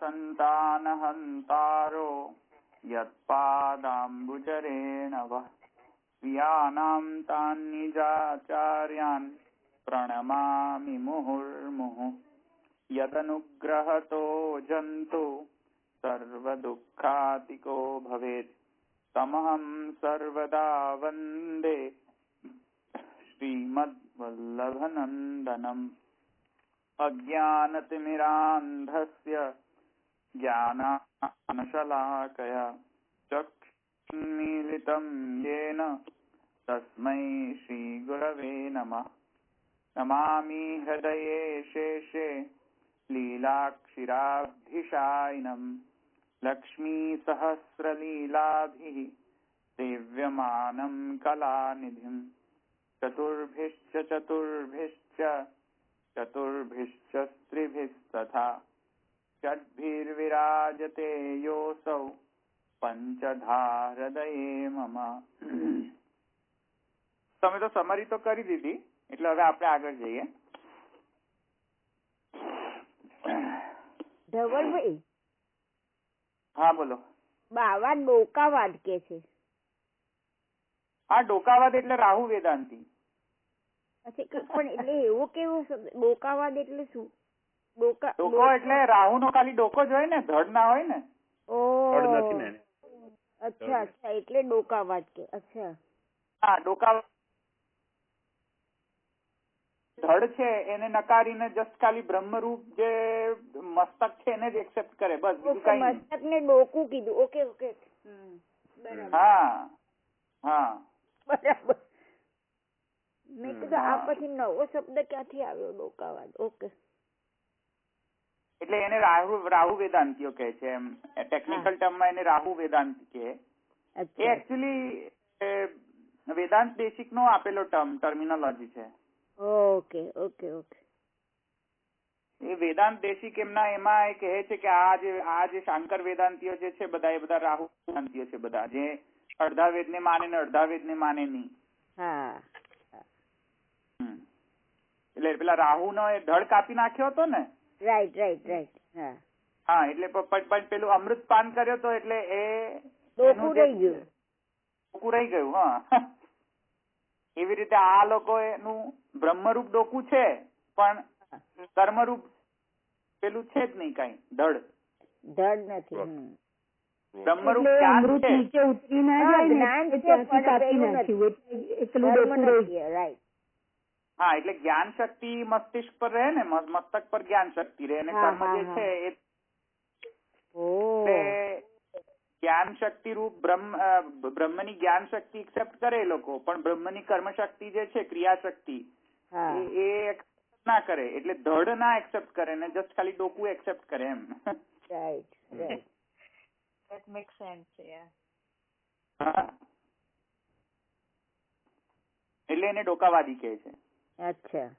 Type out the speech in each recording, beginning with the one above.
संतानहंतारो यत्पादाम्बुजरेण वः स्वीयानां तान्निजाचार्यान् प्रणमामि मुहुर्मुहुः यदनुग्रहतो जन्तु सर्वदुःखातिको भवेत् तमहं सर्वदा वन्दे श्रीमद्वल्लभनन्दनम् अज्ञानतिमिरान्धस्य ज्ञानानशलाकया चक्षुन्मीलितं येन तस्मै श्रीगुरवे नमः। नमामि हृदये शेषे लीलाक्षिराब्धिशायिनं लक्ष्मीसहस्रलीलाभिः सेव्यमानं कलानिधिं चतुर्भिश्च स्त्रिभिस्तथा षड्भिर्विराजते योऽसौ पंचधा हृदये मम। તમે તો સમરી તો કરી દીધી, એટલે હવે આપણે આગળ જઈએ. ધવલભાઈ, હા બોલો. બાવા ડોકાવાદ કે છે. હા, ડોકાવાદ એટલે રાહુ વેદાંતિ. પણ એટલે એવું કેવું ડોકાવાદ એટલે શું? ડોકો એટલે રાહુ નો ખાલી ડોકો જ હોય ને, ધડ ના હોય ને. અચ્છા અચ્છા, એટલે ડોકાવાદ કે. અચ્છા હા, ડોકાવાદ ધડ છે એને નકારીને જસ્ટ ખાલી બ્રહ્મરૂપ જે મસ્તક છે એને જ એક્સેપ્ટ કરે, બસ. મસ્તક ને ડોકું કીધું. ઓકે ઓકે, બરાબર. હા હા બરાબર. મેં કીધું આ પછી નવો શબ્દ ક્યાંથી આવ્યો, ડોકાવાદ? ઓકે. એટલે એને રાહુ વેદાંતિઓ કહે છે, એમ ટેકનિકલ ટર્મમાં એને રાહુ વેદાંતિ કહે. એ એકચ્યુઅલી વેદાંત બેસિક નો આપેલો ટર્મિનોલોજી છે. Okay okay okay. એ વેદાંત દેશિક એમાં એ કહે છે કે આ જે શાંકર વેદાંતિઓ જે છે બધા, એ બધા રાહુ વેદાંતિઓ છે બધા, જે અડધા વેદ ને માને ને અડધા વેદ ને માને નહીં. એટલે પેલા રાહુ નો એ ધડ કાપી નાખ્યો હતો ને. Right right right. હા, એટલે પેલું અમૃત પાન કર્યો તો એટલે એ ડોકું રહી ગયું. હા, એવી રીતે આ લોકો એનું બ્રહ્મરૂપ ડોકું છે, પણ કર્મરૂપ પેલું છે જ નહીં, કઈ ધડ નથી. બ્રહ્મરૂપ જ્ઞાન છે. હા, એટલે જ્ઞાન શક્તિ મસ્તિષ્ક પર રહે ને, મસ્તક પર જ્ઞાન શક્તિ રહે, અને કર્મ જે છે એ જ્ઞાન શક્તિ રૂપ બ્રહ્મની જ્ઞાન શક્તિ એક્સેપ્ટ કરે એ લોકો, પણ બ્રહ્મની કર્મ શક્તિ જે છે, ક્રિયા શક્તિ, એ એક્સેપ્ટ ના કરે. એટલે ધડ ના એક્સેપ્ટ કરે ને જસ્ટ ખાલી ડોકું એક્સેપ્ટ કરે, એમ. Right right. That makes sense, yeah. એટલે એને ડોકાવાદી કહે છે. અચ્છા,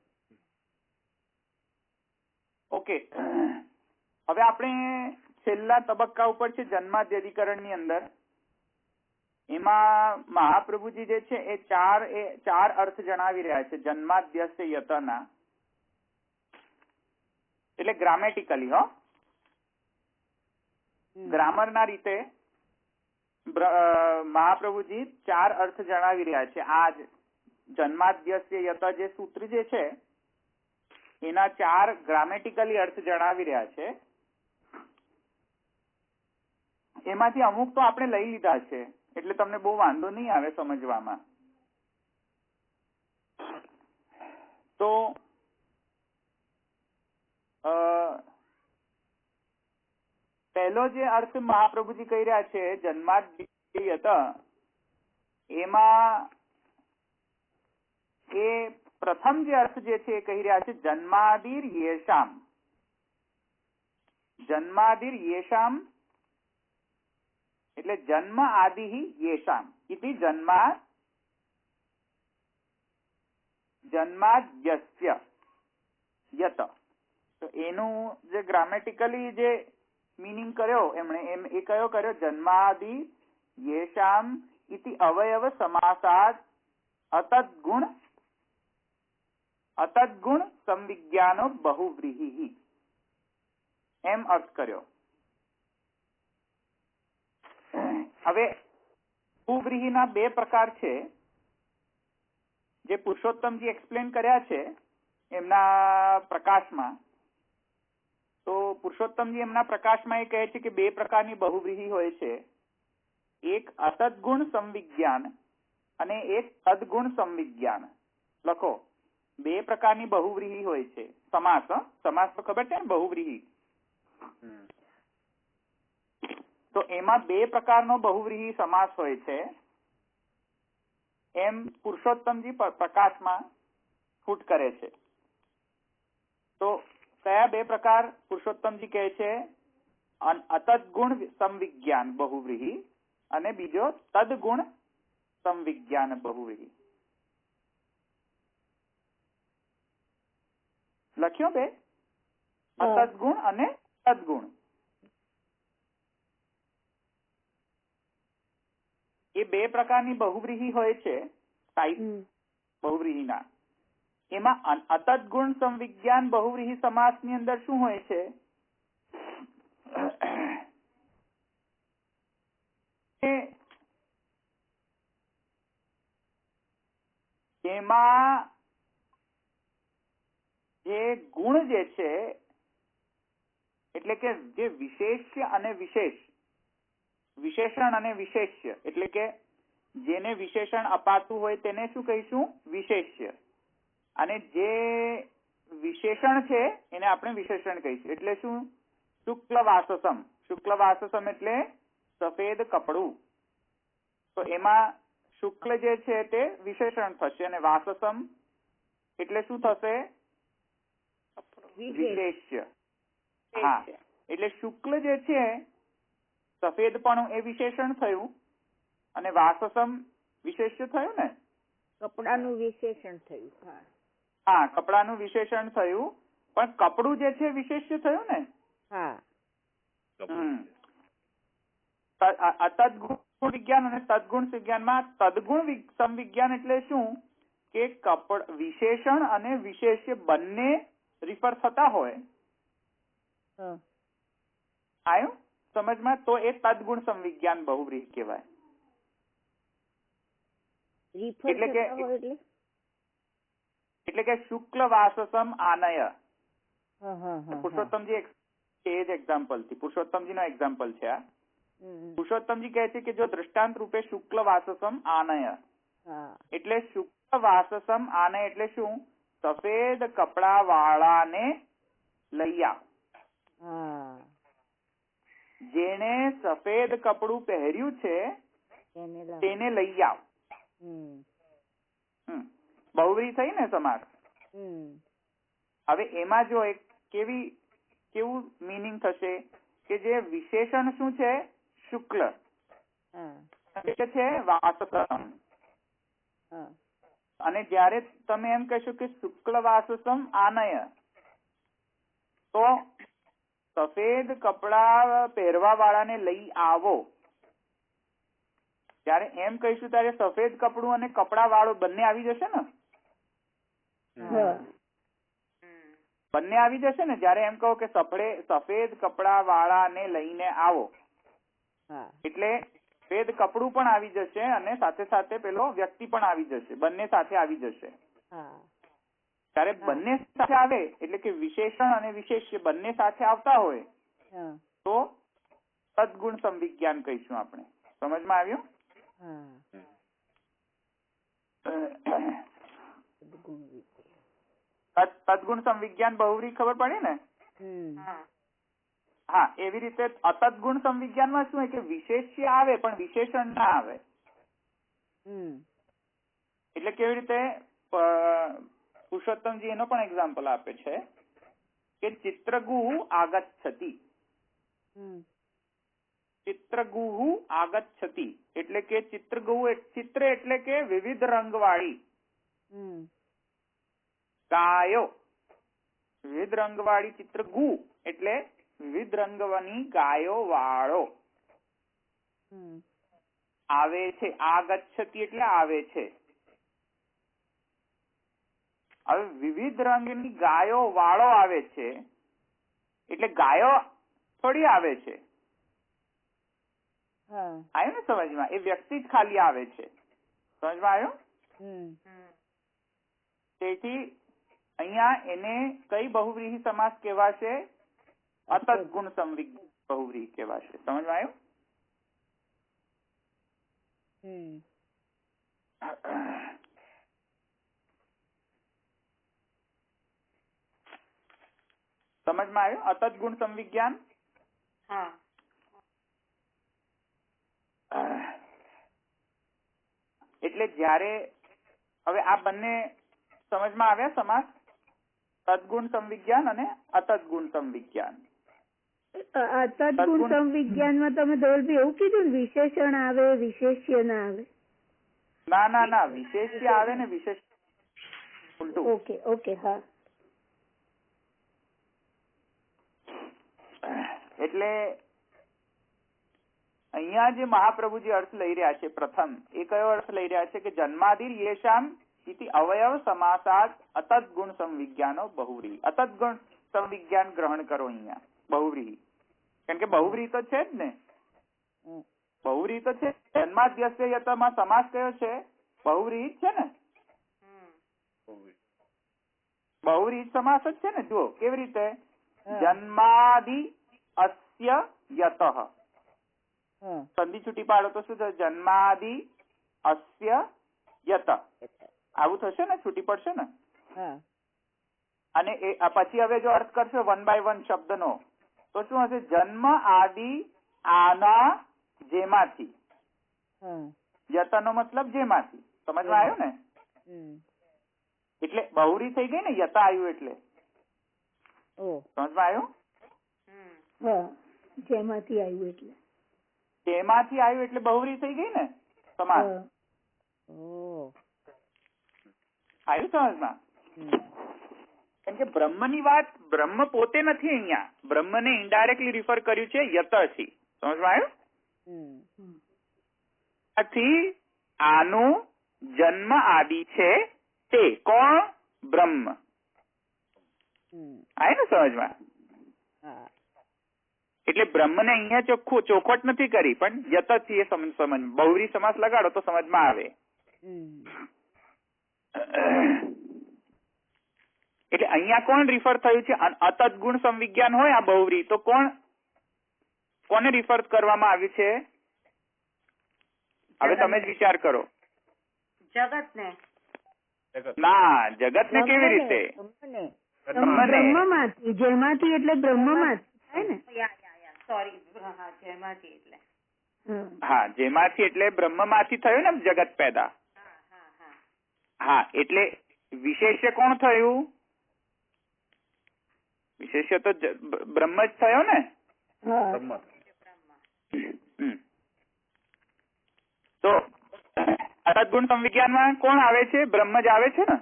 ઓકે. હવે આપણે છેલ્લા તબક્કા ઉપર છે જન્માદ્યધિકરણ ની અંદર. એમાં મહાપ્રભુજી જે છે એ ચાર અર્થ જણાવી રહ્યા છે જન્માદ્યસ્ય યતના. એટલે ગ્રામેટિકલી, ગ્રામર ના રીતે મહાપ્રભુજી ચાર અર્થ જણાવી રહ્યા છે. આ જન્માદ્યસ્ય યત જે સૂત્ર જે છે એના ચાર ગ્રામેટિકલી અર્થ જણાવી રહ્યા છે. એમાંથી અમુક તો આપણે લઈ લીધા છે, એટલે તમને બહુ વાંધો નહીં આવે સમજવામાં. તો પહેલો જે અર્થ મહાપ્રભુજી કહી રહ્યા છે જન્માદ્યસ્ય, એમાં એ પ્રથમ જે અર્થ જે છે એ કહી રહ્યા છે જન્માદિર યેશામ. જન્માદિર યશામ એટલે જન્મ આદિ યેશામ ઇતિ જન્માદ્યસ્ય યત. તો એનું જે ગ્રામેટિકલી જે મીનિંગ કર્યો એમણે, એ કયો કર્યો? જન્માદિ યેશામ ઇતિ અવયવ સમાસાદ અતદ્ગુણ સંવિજ્ઞાનો બહુવ્રીહિ. એમ અર્થ કર્યો. હવે બહુવ્રીહિના બે પ્રકાર છે જે પુરુષોત્તમજી એક્સપ્લેન કર્યા છે એમના પ્રકાશમાં. તો પુરુષોત્તમજી એમના પ્રકાશમાં એ કહે છે કે બે પ્રકારની બહુવ્રીહિ હોય છે, એક અસદગુણ સંવિજ્ઞાન અને એક સદગુણ સંવિજ્ઞાન. લખો, બે પ્રકારની બહુવ્રીહિ હોય છે. સમાસ, સમાસ તો ખબર છે ને, બહુવ્રીહિ. તો એમાં બે પ્રકારનો બહુવ્રીહિ સમાસ હોય છે એમ પુરુષોત્તમજી પ્રકાશમાં ફૂટ કરે છે. તો કયા બે પ્રકાર પુરુષોત્તમજી કહે છે? અતદગુણ સંવિજ્ઞાન બહુવ્રીહિ અને બીજો તદગુણ સંવિજ્ઞાન બહુવ્રીહિ. લખ્યો બે? અતદગુણ અને તદગુણ. એ બે પ્રકારની બહુવ્રીહિ હોય છે ટાઈપ બહુવ્રીહિના. એમાં અતદગુણ સંવિજ્ઞાન બહુવ્રીહિ સમાસની અંદર શું હોય છે? એમાં જે ગુણ જે છે એટલે કે જે વિશેષ્ય અને વિશેષ, વિશેષણ અને વિશેષ્ય, એટલે કે જેને વિશેષણ અપાતું હોય તેને શું કહીશું? વિશેષ્ય. અને જે વિશેષણ છે એને આપણે વિશેષણ કહીશું. એટલે શું? શુક્લવાસસમ. શુક્લવાસસમ એટલે સફેદ કપડું. તો એમાં શુક્લ જે છે તે વિશેષણ થશે અને વાસસમ એટલે શું થશે? વિશેષ્ય. હા, એટલે શુક્લ જે છે સફેદપણું એ વિશેષણ થયું અને વાસસમ વિશેષ્ય થયું ને? કપડાનું વિશેષણ થયું. હા, કપડાનું વિશેષણ થયું, પણ કપડું જે છે વિશેષ્ય થયું ને? હા. અતદગુણ વિજ્ઞાન અને તદગુણ વિજ્ઞાનમાં તદગુણ સંવિજ્ઞાન એટલે શું? કે વિશેષણ અને વિશેષ્ય બંને રિફર થતા હોય. આવ્યું સમજમાં? તો એ તદગુણ સંવિજ્ઞાન બહુવ્રીહિ કહેવાય. એટલે કે શુક્લ વાસસમ આનય. પુરુષોત્તમજી એ જ એક્ઝામ્પલ થી, પુરુષોત્તમજી નો એક્ઝામ્પલ છે આ. પુરુષોત્તમજી કહે છે કે જો દ્રષ્ટાંત રૂપે શુક્લ વાસસમ આનય, એટલે શુક્લ વાસસમ આનય એટલે શું? સફેદ કપડા વાળાને લઈ આવ. જેને સફેદ કપડું પહેર્યું છે તેને લઈ આવ. બહુવ્રીહિ થઈ ને સમાસ. હવે એમાં જો એક કેવું મિનિંગ થશે કે જે વિશેષણ શું છે? શુક્લ છે વાસસમ. અને જયારે તમે એમ કહેશો કે શુક્લ વાસસમ આનય, તો સફેદ કપડા પહેરવા વાળાને લઈ આવો. ત્યારે એમ કહીશું ત્યારે સફેદ કપડું અને કપડા વાળો બંને આવી જશે ને? બંને આવી જશે ને? જયારે એમ કહો કે સફેદ કપડા વાળાને લઈને આવો, એટલે સફેદ કપડું પણ આવી જશે અને સાથે સાથે પેલો વ્યક્તિ પણ આવી જશે. બંને સાથે આવી જશે. ત્યારે બંને સાથે આવે એટલે કે વિશેષણ અને વિશેષ્ય બંને સાથે આવતા હોય તો તદગુણ સંવિજ્ઞાન કહીશું આપણે. સમજમાં આવ્યું? તદગુણ સંવિજ્ઞાન બહુવ્રીહિ ખબર પડી ને? હા, એવી રીતે અતદગુણ સંવિજ્ઞાનમાં શું હોય કે વિશેષ્ય આવે પણ વિશેષણ ના આવે. એટલે કેવી રીતે? પુરુષોત્તમજી એનો પણ એક્ઝામ્પલ આપે છે કે ચિત્રગુહ આગચ્છતિ. ચિત્રગુહ આગચ્છતિ એટલે કે ચિત્રગુહ, ચિત્ર એટલે કે વિવિધ રંગવાળી ગાયો. વિવિધ રંગવાળી ચિત્રગુહ એટલે વિવિધ રંગની ગાયો વાળો આવે છે. આગચ્છતિ એટલે આવે છે. હવે વિવિધ રંગની ગાયો વાળો આવે છે એટલે ગાયો થોડી આવે છે. આવ્યું ને સમજમાં? એ વ્યક્તિ જ ખાલી આવે છે. સમજમાં આવ્યું? તેથી અહીંયા એને કઈ બહુવ્રીહી સમાસ કહેવાશે? અતત ગુણ સંવિગ્ન બહુવ્રીહી કહેવાશે. સમજમાં આવ્યું? સમજમાં આવ્યું? અતત ગુણ સંવિજ્ઞાન. એટલે જ્યારે હવે આ બંને સમજમાં આવ્યા સમાસ, તદગુણ સંવિજ્ઞાન અને અતત ગુણ સંવિજ્ઞાન. તદગુણ સંવિજ્ઞાનમાં તમે ધોલભી એવું કીધું ને વિશેષણ આવે વિશેષ્ય ના આવે? ના વિશેષ્ય આવે ને વિશેષ ઉલટું. ઓકે હા. એટલે અહીંયા જે મહાપ્રભુજી અર્થ લઈ રહ્યા છે પ્રથમ એ કયો અર્થ લઈ રહ્યા છે કે જન્માદિર યેષામ ઇતિ અવયવ સમાસાત અતત ગુણ સંવિજ્ઞાનો બહુવ્રીહી. અતત ગુણ સંવિજ્ઞાન ગ્રહણ કરો અહીંયા બહુવ્રીહી, કારણ કે બહુવ્રીહી તો છે જ ને. બહુવ્રીહી તો છે. જન્માદ્યસ્ય યતમાં સમાસ કયો છે? બહુવ્રીહી જ છે ને. બહુવ્રીહી સમાસ જ છે ને. જુઓ કેવી રીતે, જન્માદિ અસ્ય યતઃ. સંધિ છૂટી પાડો તો શું થશે? જન્માદિ અસ્ય યત. આવું થશે ને, છૂટી પડશે ને. અને એ પછી હવે જો અર્થ કરશો 1 by 1 શબ્દનો તો શું હશે? જન્મ આદિ આના જેમાંથી. યતનો મતલબ જેમાંથી. સમજમાં આવ્યું ને? એટલે બહુરી થઈ ગઈ ને, યતા આવ્યું એટલે. સમજમાં આવ્યું? જેમાંથી આવ્યું એટલે. તેમાંથી આવ્યું એટલે બહુરી થઈ ગઈ ને સમાસ. આવ્યું સમજમાં? કેમ કે બ્રહ્મની વાત બ્રહ્મ પોતે નથી અહીંયા. બ્રહ્મને ઇનડાયરેક્ટલી રિફર કર્યું છે યતથી. સમજમાં આવ્યું? આથી આનું જન્મ આદિ છે તે કોણ? બ્રહ્મ. આવ્યું ને સમજમાં? એટલે બ્રહ્મને અહીંયા ચોખવટ નથી કરી, પણ યતથી એ સમજ બહુરી સમાસ લગાડો તો સમજમાં આવે. એટલે અહીંયા કોણ રિફર થયું છે? અતત ગુણ સંવિજ્ઞાન હોય આ બહુરી તો કોને રિફર કરવામાં આવ્યું છે? હવે તમે જ વિચાર કરો. જગત ને. ના, જગત ને કેવી રીતે? બ્રહ્મમાંથી. જેમાંથી એટલે બ્રહ્મમાંથી થાય ને. સોરી, જેમાંથી એટલે. હા, જેમાંથી એટલે બ્રહ્મમાંથી થયું ને જગત પેદા. હા, એટલે વિશેષ્ય કોણ થયું? વિશેષ્ય તો બ્રહ્મ જ થયો ને. તો અતત ગુણ સંવિજ્ઞાનમાં કોણ આવે છે? બ્રહ્મ જ આવે છે ને.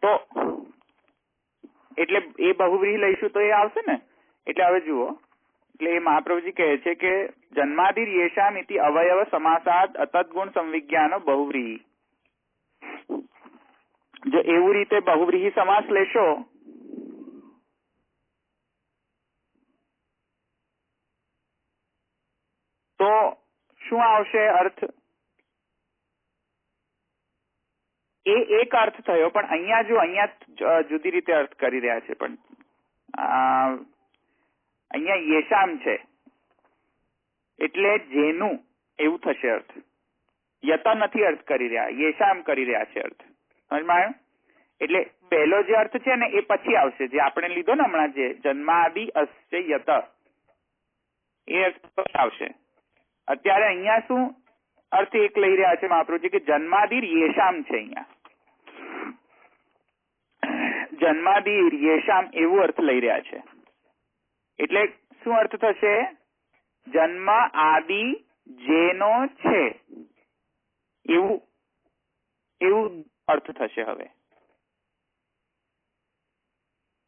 તો એટલે એ બહુવ્રીહી લઈશું તો એ આવશે ને. એટલે હવે જુઓ, એટલે એ મહાપ્રભુજી કહે છે કે જન્માદિર યેષામ ઇતિ અવયવ સમાસાદ અતત ગુણ સંવિજ્ઞાનો બહુવ્રીહી. જો એવું રીતે બહુવ્રીહી સમાસ લેશો તો શું આવશે અર્થ? એ એક અર્થ થયો, પણ અહીંયા જો અહીંયા જુદી રીતે અર્થ કરી રહ્યા છે. પણ અહીંયા યેશામ છે એટલે જેનું એવું થશે અર્થ. યતા નથી અર્થ કરી રહ્યા, યેશામ કરી રહ્યા છે અર્થ. સમજમાં આવ્યું? એટલે પહેલો જે અર્થ છે ને એ પછી આવશે, જે આપણે લીધો ને હમણાં, જે જન્માદિ અસ્ય યત, એ અર્થ પછી આવશે. અત્યારે અહીંયા શું અર્થ એક લઈ રહ્યા છે મહાપ્રભુજી કે જન્માદિર યેશામ છે. અહીંયા જન્માદિર યેશામ એવું અર્થ લઈ રહ્યા છે. એટલે શું અર્થ થશે? જન્મ આદિ જેનો છે એવું અર્થ થશે. હવે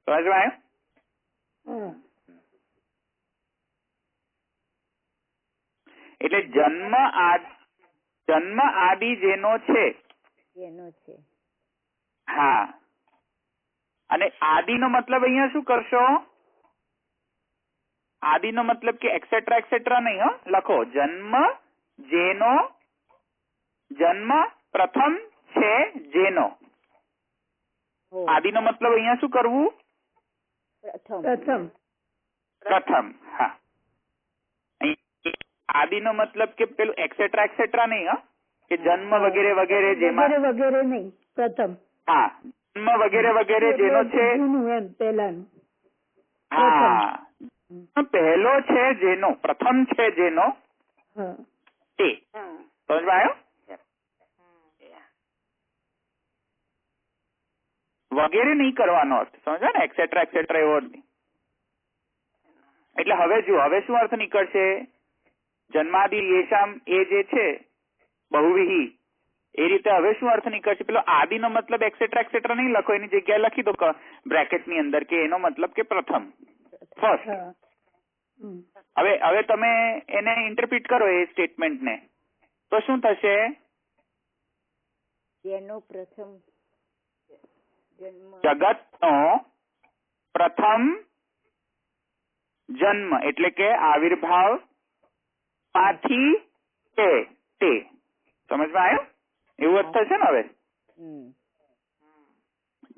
સમજમાં આવ્યું? એટલે જન્મ આદિ જેનો છે. હા, અને આદિનો મતલબ અહીંયા શું કરશો? આદિનો મતલબ કે એક્સેટ્રા નહીં હો, લખો જન્મ જેનો, જન્મ પ્રથમ છે જેનો. આદિનો મતલબ અહીંયા શું કરવું? પ્રથમ. હા, આદિનો મતલબ કે પેલું એક્સેટ્રા નહીં હો, કે જન્મ વગેરે વગેરે જેમાં વગેરે નહીં, પ્રથમ. હા, જન્મ વગેરે વગેરે જેનો છે પહેલાનું. હા, પહેલો છે જેનો, પ્રથમ છે જેનો તે. સમજમાં આવ્યો? વગેરે નહીં કરવાનો અર્થ, સમજો ને, એક્સેટ્રા એવો નહીં. એટલે હવે જુઓ, હવે શું અર્થ નીકળશે? જન્માદિ યેશામ, એ જે છે બહુવિહી, એ રીતે હવે શું અર્થ નીકળશે? પેલો આદિનો મતલબ એક્સેટ્રા નહીં લખો, એની જગ્યાએ લખી દો બ્રેકેટ ની અંદર કે એનો મતલબ કે પ્રથમ, ફર્સ્ટ. હવે તમે એને ઇન્ટરપ્રિટ કરો એ સ્ટેટમેન્ટ ને, તો શું થશે? જેનો પ્રથમ જગતનો પ્રથમ જન્મ એટલે કે આવિર્ભાવ માંથી તે. સમજમાં આવ્યું? એવું અર્થ થશે ને હવે?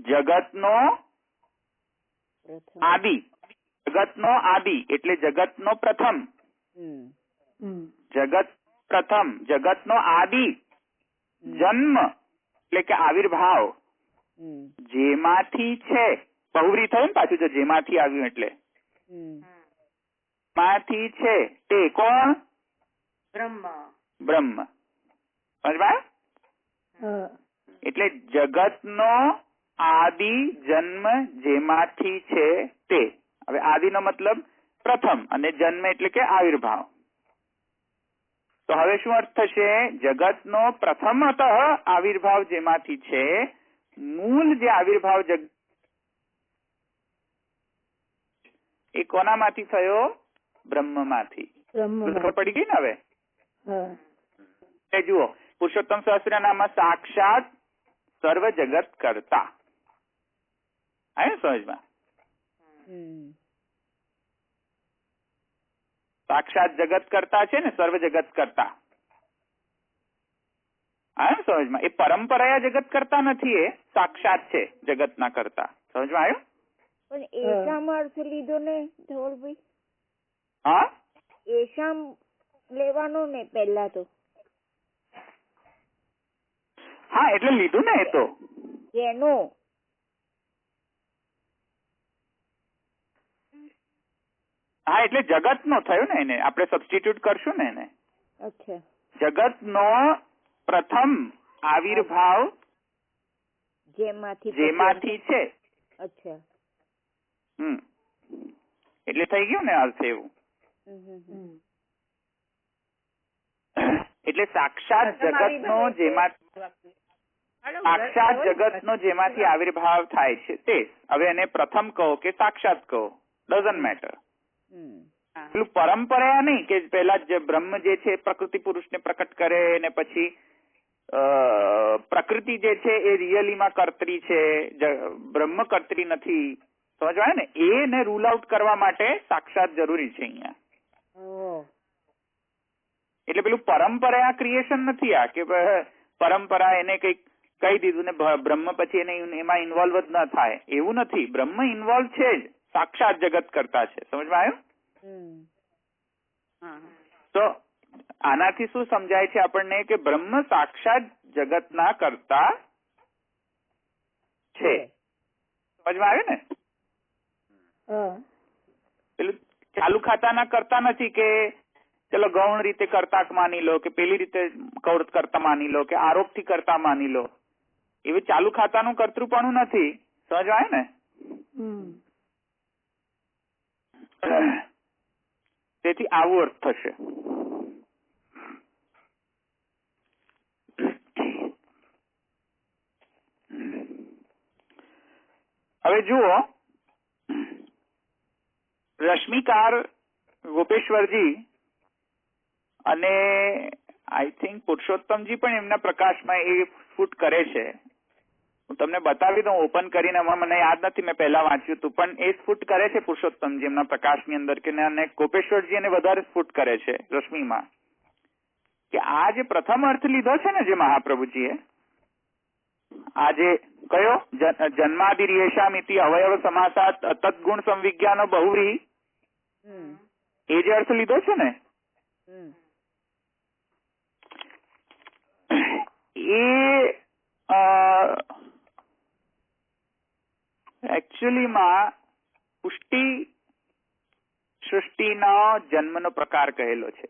જગતનો આદિ, જગતનો આદિ એટલે જગતનો પ્રથમ, જગત પ્રથમ, જગતનો આદિ જન્મ એટલે કે આવિર્ભાવ જેમાંથી છે, બહુવ્રી થયું ને પાછું, જો જેમાંથી આવ્યું એટલે માંથી છે તે કોણ? બ્રહ્મ. સમજમાં? એટલે જગતનો આદિ જન્મ જેમાંથી છે તે. હવે આદિનો મતલબ પ્રથમ અને જન્મ એટલે કે આવિર્ભાવ. તો હવે શું અર્થ થશે? જગતનો પ્રથમતઃ આવિર્ભાવ જેમાંથી છે, મૂળ જે આવિર્ભાવ જગત એ કોનામાંથી થયો? બ્રહ્મમાંથી. પડી ગઈ ને હવે? જુઓ, પુરુષોત્તમ સહસ્ત્રનામમાં સાક્ષાત સર્વ જગત કરતા. આવ્યું સમજમાં? સાક્ષાત જગત કરતા છે ને, સર્વ જગત કરતા. આવ્યું સમજમાં? એ પરંપરાયા જગત કરતા નથી, એ સાક્ષાત છે જગત ના કરતા. સમજમાં આવ્યું? પણ એશામ અર્થ લીધો ને ધવલભાઈ? હા, એશામ લેવાનો ને પહેલા તો. હા, એટલે લીધું ને એ તો. જેનો. હા, એટલે જગત નો થયો ને, એને આપણે સબસ્ટિટ્યુટ કરશું ને એને. અચ્છા. જગત નો પ્રથમ આવિર્ભાવ જેમાંથી છે. અચ્છા. એટલે થઈ ગયું ને અર્થ એવું. એટલે સાક્ષાત જગતનો જેમાંથી આવિર્ભાવ થાય છે તે. હવે એને પ્રથમ કહો કે સાક્ષાત કહો, ડઝન્ટ મેટર. પેલું પરંપરા નહીં કે પેલા જ બ્રહ્મ જે છે પ્રકૃતિ પુરુષને પ્રકટ કરે ને પછી પ્રકૃતિ જે છે એ રિયલીમાં કર્ત્રી છે, બ્રહ્મ કર્ત્રી નથી. સમજવાય ને? એને રૂલ આઉટ કરવા માટે સાક્ષાત જરૂરી છે અહીંયા. એટલે પેલું પરંપરા ક્રિએશન નથી આ કે પરંપરા એને કઈક કહી દીધું ને બ્રહ્મ પછી એને એમાં ઇન્વોલ્વ જ ન થાય, એવું નથી. બ્રહ્મ ઇન્વોલ્વ છે જ, સાક્ષાત જગત કરતા છે. સમજમાં આવ્યું? તો આનાથી શું સમજાય છે આપણને? કે બ્રહ્મ સાક્ષાત જગત ના કરતા છે. સમજમાં આવ્યું ને? પેલું ચાલુ ખાતાના કરતા નથી કે ચલો ગૌણ રીતે કરતા માની લો, કે પેલી રીતે કરતા માની લો, કે આરોપ થી કરતા માની લો. એવું ચાલુ ખાતાનું કર્તૃપણું નથી. સમજ આવે ને? તેથી આવો અર્થ થશે. હવે જુઓ, રશ્મિકાર ગોપેશ્વરજી અને આઈ થિંક પુરુષોત્તમજી પણ એમના પ્રકાશમાં એ ફૂટ કરે છે હું તમને બતાવી દઉં ઓપન કરીને, મને યાદ નથી, મેં પહેલા વાંચ્યું હતું, પણ એ સ્ફુટ કરે છે પુરુષોત્તમજી એમના પ્રકાશની અંદર કે અને ગોપેશ્વરજી એને વધારે સ્ફુટ કરે છે રશ્મિમાં, કે આ જે પ્રથમ અર્થ લીધો છે ને જે મહાપ્રભુજીએ, આ જે કયો જન્માદિરેશામિતિ અવયવ સમાસાત તત્ગુણ સંવિજ્ઞાનો બહુવ્રીહી, એ જે અર્થ લીધો છે ને એ એકચ્યુઅલીમાં પુષ્ટિ સૃષ્ટિનો જન્મનો પ્રકાર કહેલો છે.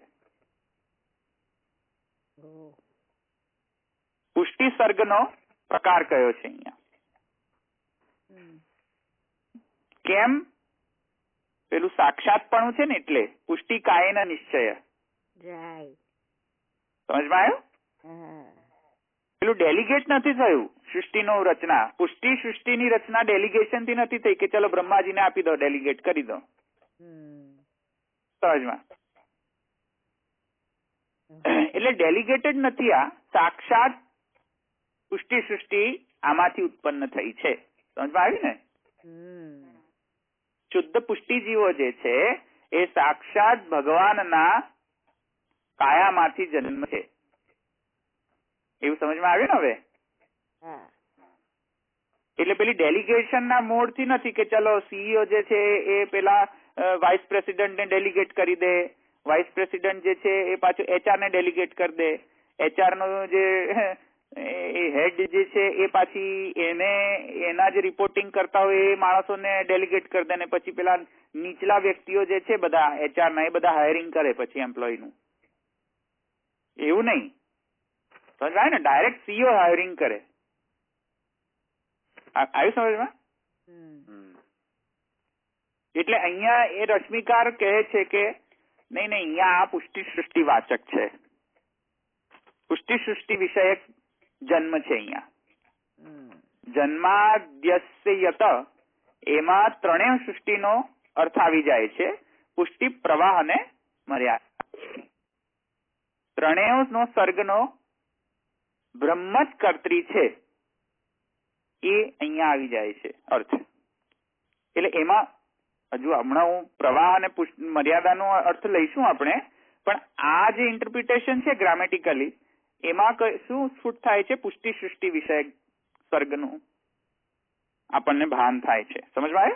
પુષ્ટિ સર્ગનો પ્રકાર કયો છે અહીંયા. કેમ? પેલું સાક્ષાતપણું છે ને, એટલે પુષ્ટિ કાયના નિશ્ચય. સમજમાં આવ્યું? પેલું ડેલિગેટ નથી થયું સૃષ્ટિનો રચના. પુષ્ટિ સૃષ્ટિની રચના ડેલિગેશન થી નથી થઈ કે ચલો બ્રહ્માજીને આપી દો, ડેલિગેટ કરી દો. સમજમાં? એટલે ડેલિગેટેડ નથી, આ સાક્ષાત પુષ્ટિ સૃષ્ટિ આમાંથી ઉત્પન્ન થઈ છે. સમજમાં આવી ને? શુદ્ધ પુષ્ટિ જીવો જે છે એ સાક્ષાત ભગવાનના કાયામાંથી જન્મ છે. એવું સમજમાં આવ્યું ને હવે? એટલે પેલી ડેલિગેશન ના મોડ થી નથી કે ચલો સીઈઓ જે છે એ પેલા વાઇસ પ્રેસિડેન્ટ ને ડેલિગેટ કરી દે, વાઇસ પ્રેસિડેન્ટ જે છે એ પાછું એચઆર ને ડેલિગેટ કરી દે, એચઆર નો જે હેડ જે છે એ પાછી એને એના જે રિપોર્ટિંગ કરતા હોય એ માણસોને ડેલિગેટ કરી દે, ને પછી પેલા નીચલા વ્યક્તિઓ જે છે બધા એચઆર ના એ બધા હાયરિંગ કરે પછી એમ્પ્લોય નું. એવું નહીં, સમજાય ને? ડાયરેક્ટ સીઈઓ હાયરિંગ કરે. આવ્યું સમજમાં? એટલે અહીંયા એ રશ્મિકાર કહે છે કે નહીં અહીંયા આ પુષ્ટિ સૃષ્ટિ વાચક છે, પુષ્ટિ સૃષ્ટિ વિષયક જન્મ છે. અહીંયા જન્માદ્યસ્ય યત એમાં ત્રણેય સૃષ્ટિનો અર્થ આવી જાય છે. પુષ્ટિ, પ્રવાહ અને મર્યાદા. ત્રણેય નો સર્ગનો બ્રહ્મ જ કર્ત્રી છે એ અહીંયા આવી જાય છે અર્થ. એટલે એમાં હજુ હમણાં હું પ્રવાહ અને મર્યાદાનો અર્થ લઈશું આપણે, પણ આ જે ઇન્ટરપ્રિટેશન છે ગ્રામેટિકલી એમાં શું સ્ફુટ થાય છે? પુષ્ટિ સૃષ્ટિ વિષયક સર્ગનું આપણને ભાન થાય છે. સમજવા આવે?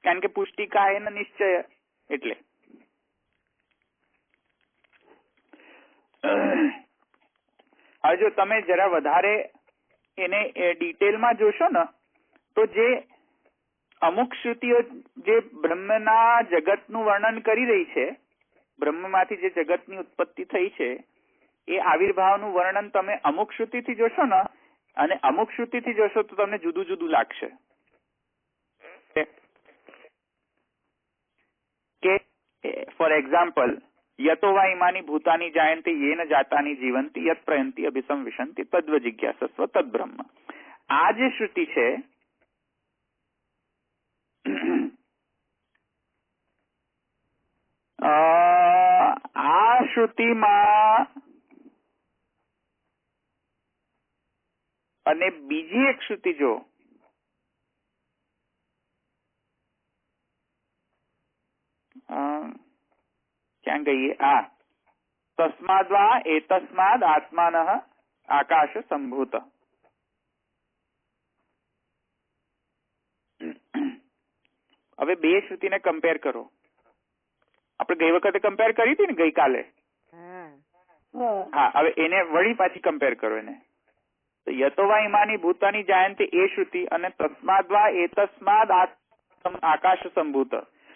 કારણ કે પુષ્ટિકા એનો નિશ્ચય એટલે. હવે જો તમે જરા વધારે એને ડિટેલમાં જોશો ને તો જે અમુક શ્રુતિઓ જે બ્રહ્મના જગતનું વર્ણન કરી રહી છે, બ્રહ્મમાંથી જે જગતની ઉત્પત્તિ થઈ છે એ આવિર્ભાવનું વર્ણન તમે અમુક શ્રુતિથી જોશો ને અને અમુક શ્રુતિથી જોશો તો તમને જુદું જુદું લાગશે. કે ફોર એક્ઝામ્પલ યતો વા ઇમાની ભૂતાની જાયંતી યેન જાતાની જીવંતી યત પ્રયંતી અભિસંવિશંતિ તદ્વ જિજ્ઞાસસ્વ તદ બ્રહ્મ. આ જે શ્રુતિ છે આ શ્રુતિમાં અને બીજી એક શ્રુતિ જો ક્યાં ગઈએ? તસ્માદ્વા એતસ્માદ આત્માનઃ આકાશ સંભૂત. હવે બે શ્રુતિને કમ્પેર કરો. આપણે ગઈ વખતે કમ્પેર કરી હતી ને ગઈકાલે. હા, હવે એને વળી પાછી કમ્પેર કરો એને. યતોવા ઇમાની ભૂતાની જાયંતી એ શ્રુતિ અને તસ્માદ્વા એતસ્માદ આકાશ સંભૂત.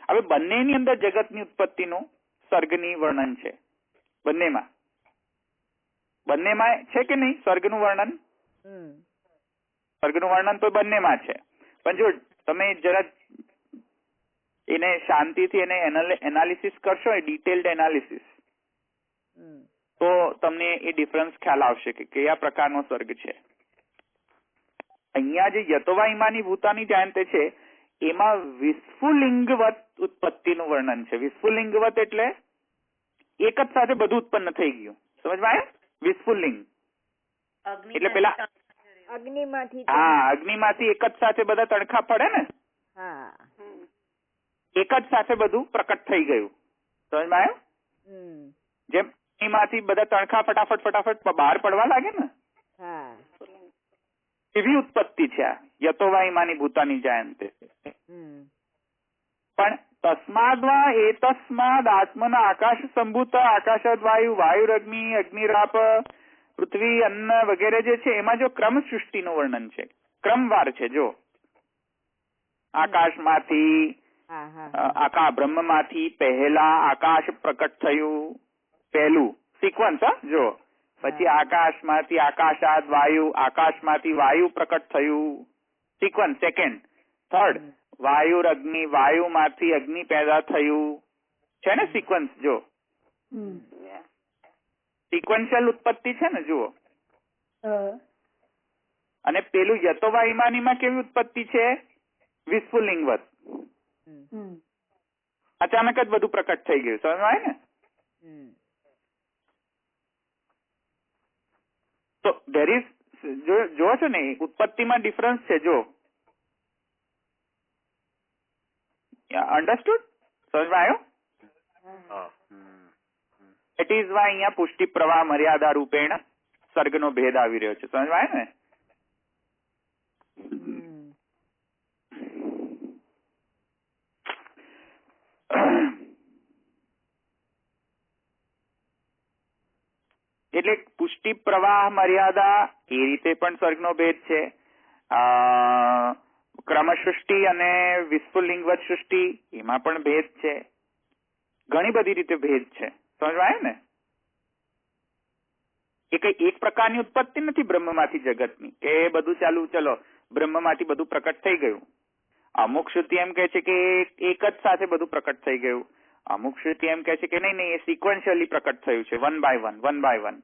હવે બંનેની અંદર જગતની ઉત્પત્તિનું સર્ગની વર્ણન છે. બંનેમાં છે કે નહીં સર્ગનું વર્ણન? સર્ગનું વર્ણન તો બંનેમાં છે, પણ જો તમે જરા એને શાંતિથી એને એનાલિસિસ કરશો, એ ડિટેલ્ડ એનાલિસિસ, તો તમને એ ડિફરન્સ ખ્યાલ આવશે કે કયા પ્રકારનો સર્ગ છે. અહીંયા જે યતોવા ઇમાની ભૂતાની જાયંતે છે એમાં વિસ્ફુલિંગવત ઉત્પત્તિનું વર્ણન છે. વિસ્ફુલિંગવત એટલે એક જ સાથે બધું ઉત્પન્ન થઈ ગયું. સમજમાં આવ્યું? વિસ્ફુલિંગ એટલે પેલા અગ્નિમાંથી હા અગ્નિમાંથી એક જ સાથે બધા તણખા પડે ને, હા એક જ સાથે બધું પ્રકટ થઈ ગયું. સમજમાં આવ્યું? જેમ અગ્નિમાંથી બધા તણખા ફટાફટ બહાર પડવા લાગે ને, હા એવી ઉત્પત્તિ છે આ યતોવાઈમાની ભૂતાની જાયંતે. પણ તસ્માદ્વા એતસ્માદ આત્મના આકાશ સંભૂત આકાશાદ વાયુ વાયુરગ્નિ અગ્નિરાપ પૃથ્વી અન્ન વગેરે જે છે એમાં જો ક્રમ સૃષ્ટિનું વર્ણન છે, ક્રમવાર છે. જો આકાશમાંથી બ્રહ્મમાંથી પહેલા આકાશ પ્રકટ થયું, પહેલું સિક્વન્સ. જો પછી આકાશમાંથી આકાશાદ વાયુ, આકાશમાંથી વાયુ પ્રકટ થયું, સિક્વન્સ સેકન્ડ. થર્ડ વાયુરગ્નિ, વાયુમાંથી અગ્નિ પેદા થયું છે ને, સિક્વન્સ. જો સિક્વન્શિયલ ઉત્પત્તિ છે ને, જુઓ. અને પેલું યતોવાઈમાનીમાં કેવી ઉત્પત્તિ છે? વિસ્ફુલિંગવત. અચાનક જ બધું પ્રકટ થઈ ગયું. સમજમાં આવે ને? તો ધેર ઇઝ જો છો ને ઉત્પત્તિમાં ડિફરન્સ છે. જો અન્ડરસ્ટુડ? સમજમાં આવ્યો? ઇટ ઇઝ વાય અહીંયા પુષ્ટિ પ્રવાહ મર્યાદા રૂપેણ સર્ગનો ભેદ આવી રહ્યો છે. સમજમાં આવ્યો ને? એટલે પુષ્ટિ પ્રવાહ મર્યાદા એ રીતે પણ સર્ગનો ભેદ છે. ક્રમ સૃષ્ટિ અને વિસ્ફુલિંગવત સૃષ્ટિ એમાં પણ ભેદ છે. ઘણી બધી રીતે ભેદ છે. સમજવા આવ્યું ને? એ કઈ એક પ્રકારની ઉત્પત્તિ નથી બ્રહ્મમાંથી જગતની કે બધું ચાલુ ચલો બ્રહ્મમાંથી બધું પ્રકટ થઈ ગયું. અમુક શ્રુતિ એમ કહે છે કે એક જ સાથે બધું પ્રકટ થઈ ગયું. અમુક શ્રુતિ એમ કહે છે કે નહીં એ સિક્વન્શિયલી પ્રકટ થયું છે, વન બાય વન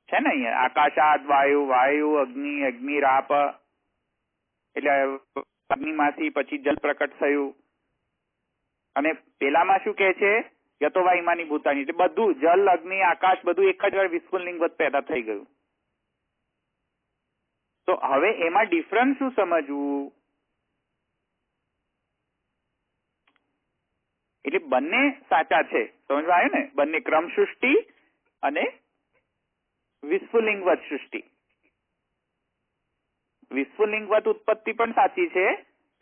છે ને. અહીંયા આકાશાદ વાયુ, વાયુ અગ્નિ, અગ્નિરાપ એટલે અગ્નિમાંથી પછી જલ પ્રકટ થયું. અને પેલામાં શું કહે છે? યતોવાઈમાની ભૂતાની, એટલે બધું જલ અગ્નિ આકાશ બધું એક જ વાર વિસ્ફુલિંગવત પેદા થઈ ગયું. તો હવે એમાં ડિફરન્સ શું સમજવું? એટલે બંને સાચા છે. સમજવા આવ્યું ને? બંને ક્રમ સૃષ્ટિ અને વિસ્ફુલિંગવત સૃષ્ટિ. વિસ્ફુલિંગવત ઉત્પત્તિ પણ સાચી છે,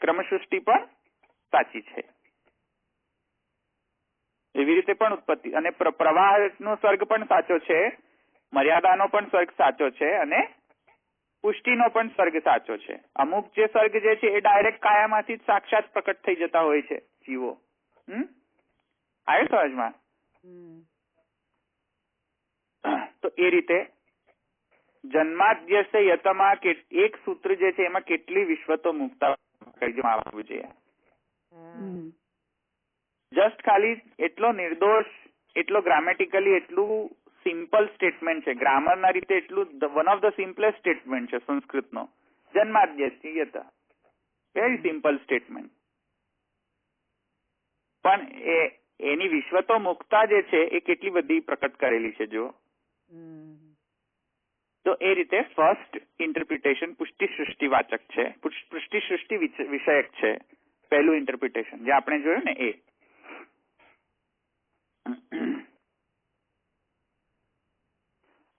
ક્રમ સૃષ્ટિ પણ સાચી છે. એવી રીતે પણ ઉત્પત્તિ અને પ્રવાહનો સર્ગ પણ સાચો છે, મર્યાદાનો પણ સર્ગ સાચો છે અને પુષ્ટિનો પણ સર્ગ સાચો છે. અમુક જે સર્ગ જે છે એ ડાયરેક્ટ કાયામાંથી જ સાક્ષાત પ્રકટ થઈ જતા હોય છે જીવો. આવ્યું સમજમાં? તો એ રીતે જન્માદ્યસ્ય યતમાં એક સૂત્ર જે છે એમાં કેટલી વિશ્વતો મુક્તા આવવું જોઈએ. જસ્ટ ખાલી એટલો નિર્દોષ, એટલો ગ્રામેટિકલી એટલું સિમ્પલ સ્ટેટમેન્ટ છે. ગ્રામરના રીતે એટલું one of the simplest statement છે સંસ્કૃતનો. જન્માદ્યસ્ય યત, વેરી સિમ્પલ સ્ટેટમેન્ટ. પણ એની વિશ્વતો મુક્તા જે છે એ કેટલી બધી પ્રકટ કરેલી છે. જો તો એ રીતે ફર્સ્ટ ઇન્ટરપ્રિટેશન પુષ્ટિ સૃષ્ટિ વાચક છે, પુષ્ટિ સૃષ્ટિ વિષયક છે. પહેલું ઇન્ટરપ્રિટેશન જે આપણે જોયું ને એ.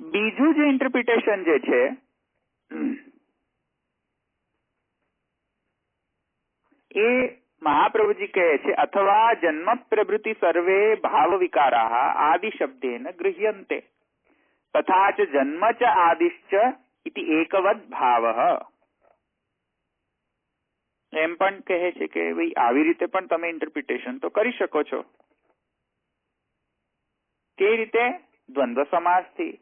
બીજું જે ઇન્ટરપ્રિટેશન જે છે એ મહાપ્રભુજી કહે છે અથવા જન્મ પ્રવૃત્તિ સર્વે ભાવ વિકારાः આદિ શબ્દેન ગૃહ્યન્તે તથા ચ જન્મ ચ આદિશ્ચ ઇતિ એકવદ ભાવઃ. એમ પણ કહે છે કે ભાઈ આવી રીતે પણ તમે ઇન્ટરપ્રિટેશન તો કરી શકો છો. કે રીતે? દ્વંદ્વ સમાસથી.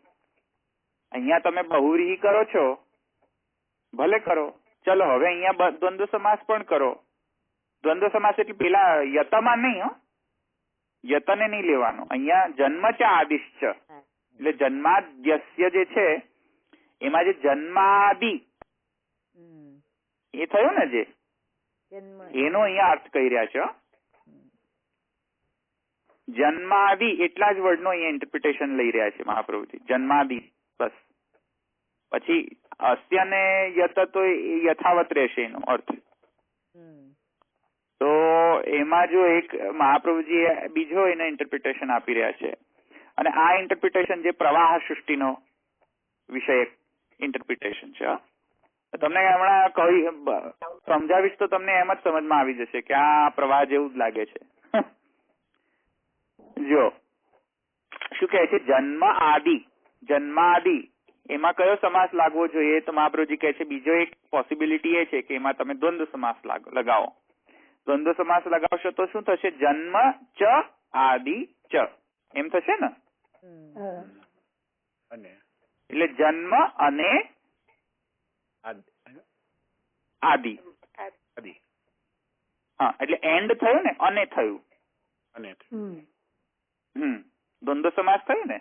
અહીંયા તમે બહુવ્રીહી કરો છો, ભલે કરો, ચલો હવે અહીંયા દ્વંદ્વ સમાસ પણ કરો. દ્વંદ્વ સમાસ એટલે પેલા યતમાં નહીં, યતને નહીં લેવાનો. અહીંયા જન્મ ચ આદિશ્ચ એટલે જન્માદ્યસ્ય જે છે એમાં જે જન્માદિ એ થયો ને જે એનો અહીંયા અર્થ કહી રહ્યા છે. જન્માદિ એટલા જ વર્ડનો અહીંયા ઇન્ટરપ્રિટેશન લઈ રહ્યા છે મહાપ્રભુજી. જન્માદિ બસ. પછી અસ્ય ને યત તો યથાવત રહેશે એનો અર્થ. તો એમાં જો એક મહાપ્રભુજી બીજો એને ઇન્ટરપ્રિટેશન આપી રહ્યા છે, અને આ ઇન્ટરપ્રિટેશન જે પ્રવાહ સૃષ્ટિનો વિષય ઇન્ટરપ્રિટેશન છે. તમને હમણાં સમજાવીશ તો તમને એમ જ સમજમાં આવી જશે કે આ પ્રવાહ જેવું જ લાગે છે. જો શું કહે છે, જન્મ આદિ. જન્માદિ એમાં કયો સમાસ લાગવો જોઈએ? તો મહાપ્રભુજી કહે છે બીજો એક પોસિબિલિટી એ છે કે એમાં તમે દ્વંદ્વ સમાસ લગાવો. દ્વંદ્વ સમાસ લગાવશો તો શું થશે? જન્મ ચ આદિ ચ એમ થશે ને. એટલે જન્મ અને આદિ. હા, એટલે એન્ડ થયું ને, અને થયું. દ્વંદ્વ સમાસ થયું ને.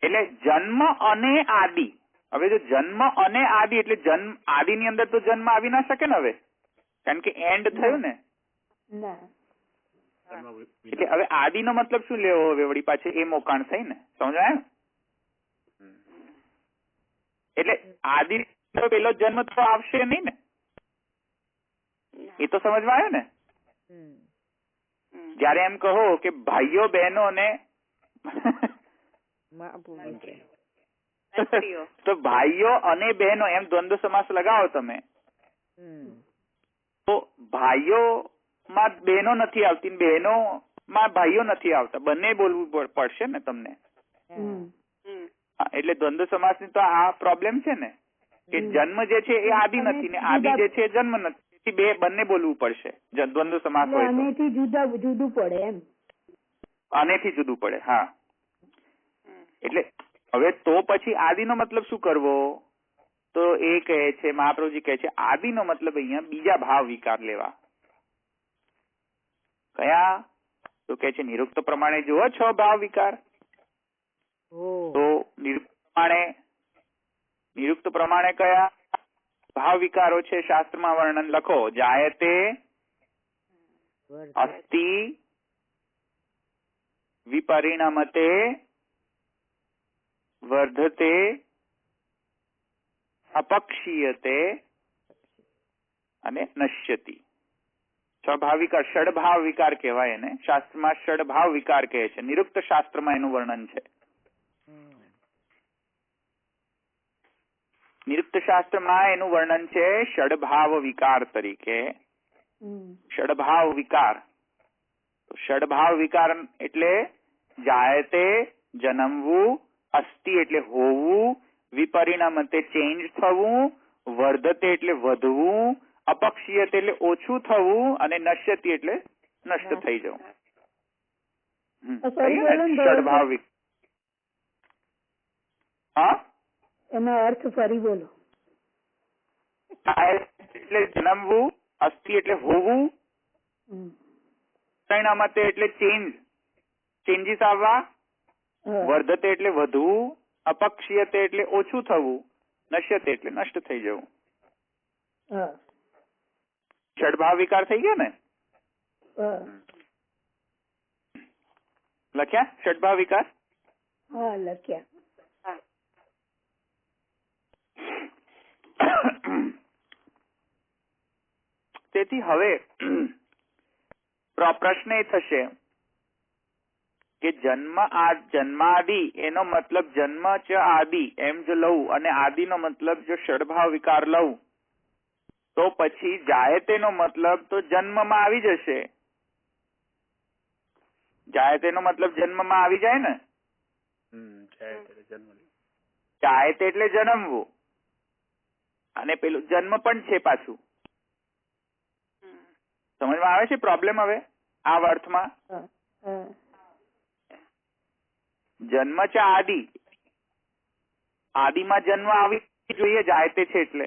એટલે જન્મ અને આદિ. હવે જો જન્મ અને આદિ એટલે જન્મ આદિ ની અંદર તો જન્મ આવી ના શકે ને હવે, કારણ કે એન્ડ થયું ને. એટલે હવે આદિ નો મતલબ શું લેવો હવે વળી પાછી એ મોકાણ થઈ ને, સમજાય? એટલે આદિ પેલો જન્મ તો આવશે નહીં ને, એ તો સમજમાં આવ્યો ને. જયારે એમ કહો કે ભાઈઓ બહેનો ને તો ભાઈઓ અને બહેનો એમ દ્વંદ્વ સમાસ લગાવો તમે, તો ભાઈઓ માં બહેનો નથી આવતી, બહેનો માં ભાઈઓ નથી આવતા, બંને બોલવું પડશે ને તમને. એટલે દ્વંદ્વ સમાસ ની તો આ પ્રોબ્લેમ છે ને કે જન્મ જે છે એ આદિ નથી ને આદિ જે છે જન્મ નથી, બંને બોલવું પડશે દ્વંદ્વ સમાસ હોય તો. જુદું પડે એમ, આનેથી જુદું પડે. હા, એટલે હવે તો પછી આદિ નો મતલબ શું કરવો? તો એ કહે છે મહાપ્રભુજી કહે છે આદિ નો મતલબ અહીંયા બીજા ભાવ વિકાર લેવા. કયા? તો કહે છે નિરુક્ત પ્રમાણે જુઓ 6 ભાવ વિકાર. તો નિરુક્ત પ્રમાણે કયા ભાવ વિકારો છે શાસ્ત્રમાં વર્ણન લખો. જાયતે, અસ્તિ, વિપરિણમતે, વર્ધતે, અપક્ષીયતે અને નશ્યતિ. 6 ભાવ વિકાર, ષડભાવ વિકાર કહેવાય એને. શાસ્ત્રમાં ષડભાવ વિકાર કહે છે. નિરુક્ત શાસ્ત્રમાં એનું વર્ણન છે. નિરુક્ત શાસ્ત્રમાં એનું વર્ણન છે ષડભાવ વિકાર તરીકે. ષડભાવ વિકાર. ષડભાવ વિકાર એટલે જાયતે જન્મવું, અસ્તિ એટલે હોવું, વિપરિણમતે ચેન્જ થવું, વર્ધતે એટલે વધવું, અપક્ષીયતે એટલે ઓછું થવું, અને નશ્યતિ એટલે નષ્ટ થઈ જવું. ષડભાવ વિકાર. હા, એનો અર્થ ફરી બોલો. એટલે જન્મવું, અસ્તિ એટલે હોવું, પરિણામતે એટલે ચેન્જીસ આવવા, વર્ધતે એટલે વધવું, અપક્ષીયતે એટલે ઓછું થવું, નશ્યતે એટલે નષ્ટ થઈ જવું. ષડભાવ વિકાર થઈ ગયો ને. લખ્યા ષડભાવ વિકાર? હા, લખ્યા. તેથી હવે પ્રશ્ન એ થશે કે જન્માદિ એનો મતલબ જન્મ ચ આદિ એમ જો લઉં અને આદિ નો મતલબ જો ષડભાવ વિકાર લઉં તો પછી જાયતે નો મતલબ તો જન્મમાં આવી જશે. જાયતે નો મતલબ જન્મમાં આવી જાય ને. જાયતે એટલે જન્મવું, અને પેલું જન્મ પણ છે પાછું. સમજમાં આવે છે પ્રોબ્લેમ હવે આ અર્થમાં? જન્મ છે આદિ, આદિમાં જન્મ આવી જોઈએ જાયતે છે એટલે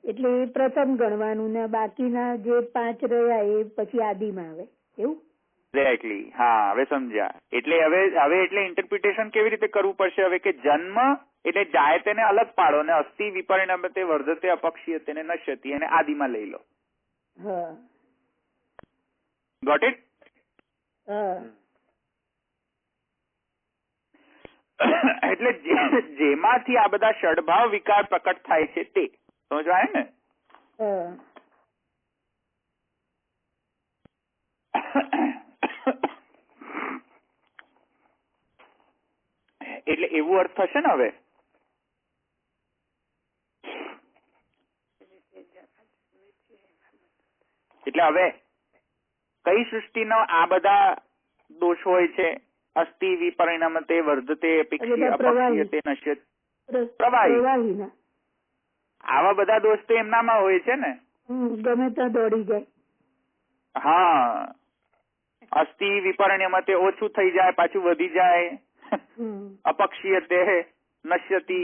એ પ્રથમ ગણવાનું ને બાકીના જે 5 રહ્યા એ પછી આદિમાં આવે એવું. એક્ઝેક્ટલી. હા, હવે સમજ્યા. એટલે હવે એટલે ઇન્ટરપ્રિટેશન કેવી રીતે કરવું પડશે હવે કે જન્મ એટલે જાયતે ને અલગ પાડો ને અસ્થિ, વિપરિણમતે, વર્ધતે, અપક્ષીયતે ને નશ્યતિ અને આદિમાં લઈ લો. હા ગોટ ઇટ? હા એટલે જેમાંથી આ બધા ષડભાવ વિકાર પ્રકટ થાય છે તે સમજવાય ને? હા એટલે એવું અર્થ થશે ને હવે? એટલે હવે કઈ સૃષ્ટિનો આ બધા દોષ હોય છે? અસ્થિ વિપરિણમતે વર્ધતે અપક્ષીયતે નશ્યતે પ્રવાહી. આવા બધા દોષ તો એમનામાં હોય છે ને? ગમે ત્યાં દોડી જાય. હા, અસ્થિ વિપરિણમતે ઓછું થઈ જાય પાછું વધી જાય. અપક્ષીયતે નશ્યતિ.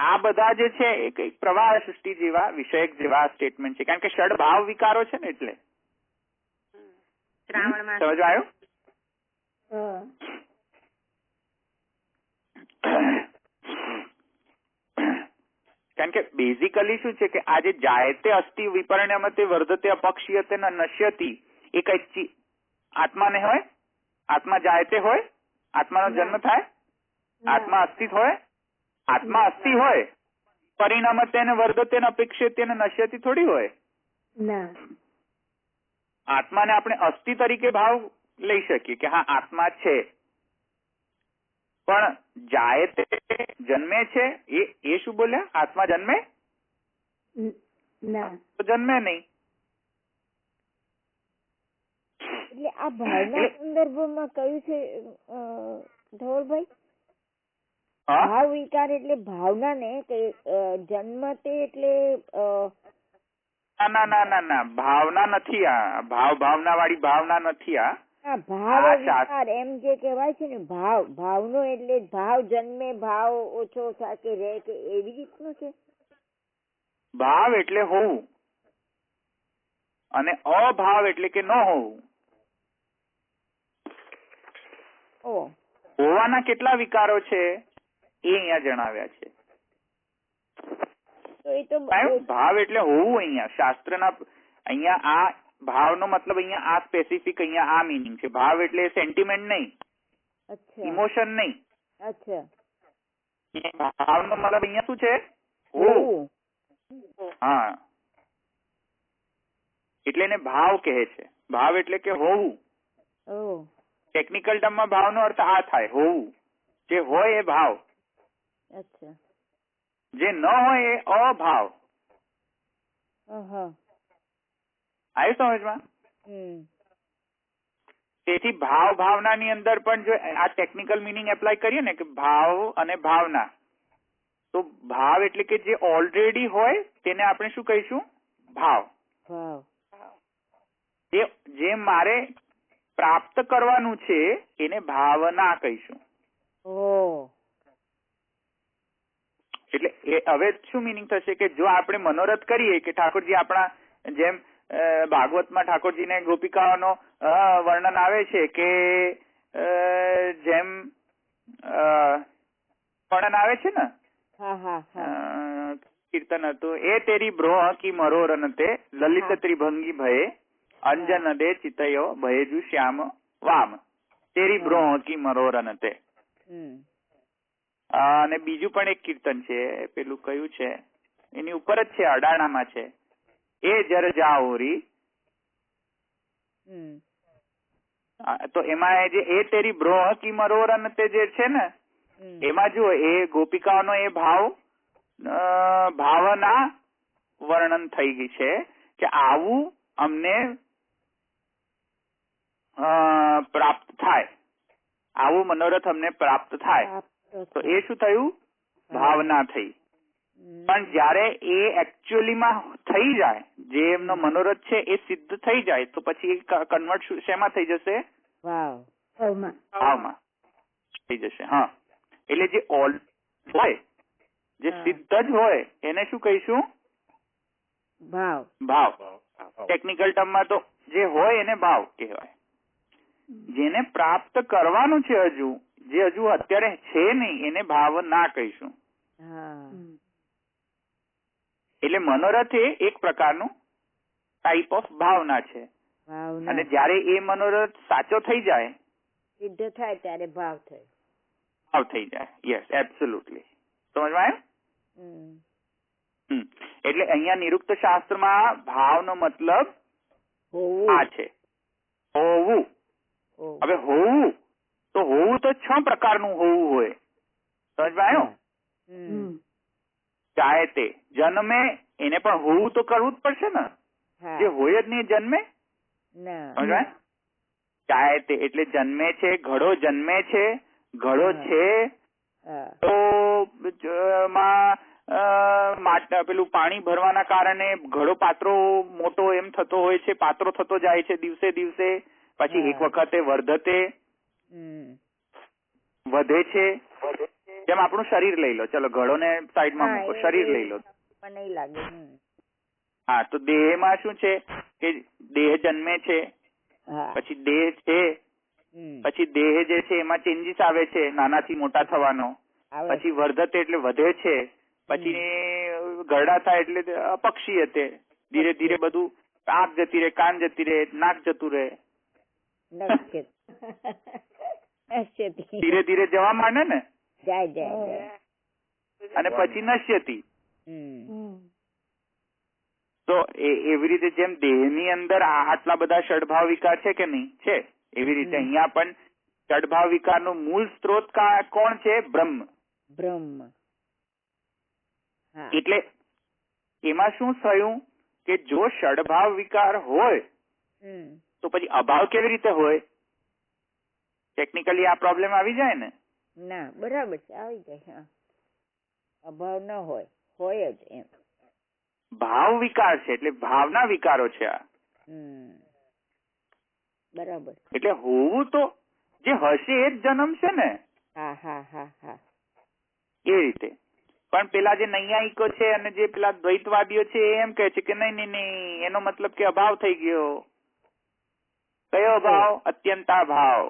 આ બધા જે છે એ કઈક પ્રવાહ સૃષ્ટિ જેવા વિષયક જેવા સ્ટેટમેન્ટ છે, કારણ કે ષડ ભાવ વિકારો છે ને એટલે. શ્રાવણમાં સમજ આવ્યો? કારણ કે બેઝિકલી શું છે કે આ જે જાયતે અસ્થિ વિપરિણમતે વર્ધતે અપક્ષીયતે નશ્યતિ એ કઈક આત્માને હોય? આત્મા જાયતે હોય? આત્માનો જન્મ થાય? આત્મા અસ્થિત હોય? આત્મા અસ્થિ હોય પરિણામતે ને વર્ધતે ને અપેક્ષિતે ને નશ્યતિ થોડી હોય. આત્માને આપણે અસ્થિ તરીકે ભાવ લઈ શકીએ કે હા આત્મા છે, પણ જાયતે જન્મે છે એ શું બોલ્યા? આત્મા જન્મે? તો જન્મે નહીં. એટલે આ ભાવના સંદર્ભમાં કયું છે ધવલભાઈ? ભાવ વિકાર એટલે ભાવના ને જન્મ તે એટલે ના ભાવના નથી. આ ભાવના વાળી ભાવના નથી. આ ભાવ વિકાર એમ જે કહેવાય છે ને, ભાવનો એટલે ભાવ જન્મે, ભાવ ઓછો થાય કે રહે કે એવી રીતનું છે. ભાવ એટલે હોવું અને અભાવ એટલે કે ન હોવું. હોવાના કેટલા વિકારો છે એ અહીંયા જણાવ્યા છે. ભાવ એટલે હોવું. અહીંયા શાસ્ત્રના અહીંયા આ ભાવનો મતલબ અહીંયા આ સ્પેસિફિક અહીંયા આ મીનિંગ છે. ભાવ એટલે સેન્ટિમેન્ટ નહીં, ઇમોશન નહીં. ભાવનો મતલબ અહીંયા શું છે? હોવું. હા, એટલે એને ભાવ કહે છે. ભાવ એટલે કે હોવું. ટેકનિકલ ટર્મમાં ભાવનો અર્થ આ થાય, હોવું. જે હોય એ ભાવ, જે ન હોય એ અભાવ. આવ્યું સમજમાં? તેથી ભાવ ભાવનાની અંદર પણ જો આ ટેકનિકલ મિનિંગ એપ્લાય કરીએ ને કે ભાવ અને ભાવના, તો ભાવ એટલે કે જે ઓલરેડી હોય તેને આપણે શું કહીશું? ભાવ. જે મારે પ્રાપ્ત કરવાનું છે એને ભાવના કહીશું. એટલે હવે શું મિનિંગ થશે કે જો આપણે મનોરથ કરીએ કે ઠાકોરજી આપણા, જેમ ભાગવતમાં ઠાકોરજીને ગોપિકાઓનો વર્ણન આવે છે કે જેમ વર્ણન આવે છે ને, કીર્તન હતું, એ તેરી બ્રોહ કી મરોરન તે લલિત ત્રિભંગી ભયે અંજન દે ચિતયો ભયેજુ શ્યામ વામ તેરી બ્રોહ કી મરોરન તે. અને બીજું પણ એક કીર્તન છે, પેલું કયું છે એની ઉપર જ છે, અડાણામાં છે, એ જર જાઓરી. તો એમાં જે એ તેરી બ્રોહ કી મરોરન તે જે છે ને, એમાં જુઓ એ ગોપિકાઓનો એ ભાવના વર્ણન થઈ ગઈ છે કે આવું અમને પ્રાપ્ત થાય, આવું મનોરથ અમને પ્રાપ્ત થાય. તો એ શું થયું? ભાવના થઈ. પણ જયારે એ એકચ્યુઅલીમાં થઈ જાય, જે એમનો મનોરથ છે એ સિદ્ધ થઈ જાય, તો પછી કન્વર્ટ શેમાં થઈ જશે? ભાવમાં થઈ જશે. હા, એટલે જે ઓલ હોય, જે સિદ્ધ જ હોય એને શું કહીશું? ભાવ. ટેકનિકલ ટર્મમાં તો જે હોય એને ભાવ કહેવાય. જેને પ્રાપ્ત કરવાનું છે હજુ, જે હજુ અત્યારે છે નહીં, એને ભાવ ના કહીશું. એટલે મનોરથ એ એક પ્રકારનું ટાઈપ ઓફ ભાવના છે. ભાવના અને જયારે એ મનોરથ સાચો થઈ જાય, સિદ્ધ થાય ત્યારે ભાવ થાય. ભાવ થઈ જાય. Yes, absolutely. સમજમાં આવ્યું? એટલે અહીંયા નિરુક્ત શાસ્ત્રમાં ભાવનો મતલબ આ છે, હોવું. હવે હોવું તો 6 પ્રકારનું હોવું હોય. સમજમાં આવ્યું? ચાહે તે જન્મે એને પણ હોવું તો કરવું જ પડશે ને. જે હોય જ નહીં જન્મે. સમજવાય? ચાહે તે એટલે જન્મે છે, ઘડો જન્મે છે, ઘડો છે તો પેલું પાણી ભરવાના કારણે ઘડો પાત્રો મોટો એમ થતો હોય છે, પાત્રો થતો જાય છે દિવસે દિવસે. પછી એક વખતે વર્ધતે, વધે છે. જેમ આપણું શરીર લઈ લો, ચલો ઘડો ને સાઈડમાં મૂકો, શરીર લઈ લો. નહીં લાગે. હા, તો દેહમાં શું છે કે દેહ જન્મે છે, પછી દેહ છે, પછી દેહ જે છે એમાં ચેન્જીસ આવે છે, નાનાથી મોટા થવાનો. પછી વર્ધતે એટલે વધે છે, પછી ઘરડા થાય એટલે અપક્ષી હતે, ધીરે ધીરે બધું આંખ જતી રહે, કાન જતી રહે, નાક જતું રહે, ધીરે ધીરે જવા માંડે ને. અને પછી નશ્યતી. તો એવી રીતે જેમ દેહની અંદર આટલા બધા ષડભાવ વિકાર છે કે નહીં છે, એવી રીતે અહીંયા પણ ષડભાવ વિકારનું મૂળ સ્ત્રોત કોણ છે? બ્રહ્મ. એટલે એમાં શું થયું કે જો ષડભાવ વિકાર હોય તો પછી અભાવ કેવી રીતે હોય? ટેકનિકલી આ પ્રોબ્લેમ આવી જાય ને. ના, બરાબર છે, આવી જાય. અભાવ ન હોય જ એમ. ભાવ વિકાર છે એટલે ભાવના વિકારો છે આ. બરાબર. એટલે હોવું તો જે હશે એ જ જન્મશે ને. એ રીતે. પણ પેલા જે નૈયાયિકો છે અને જે પેલા દ્વૈતવાદીઓ છે એમ કહે છે કે નહીં, એનો મતલબ કે અભાવ થઈ ગયો. કયો અભાવ? અત્યંતા ભાવ,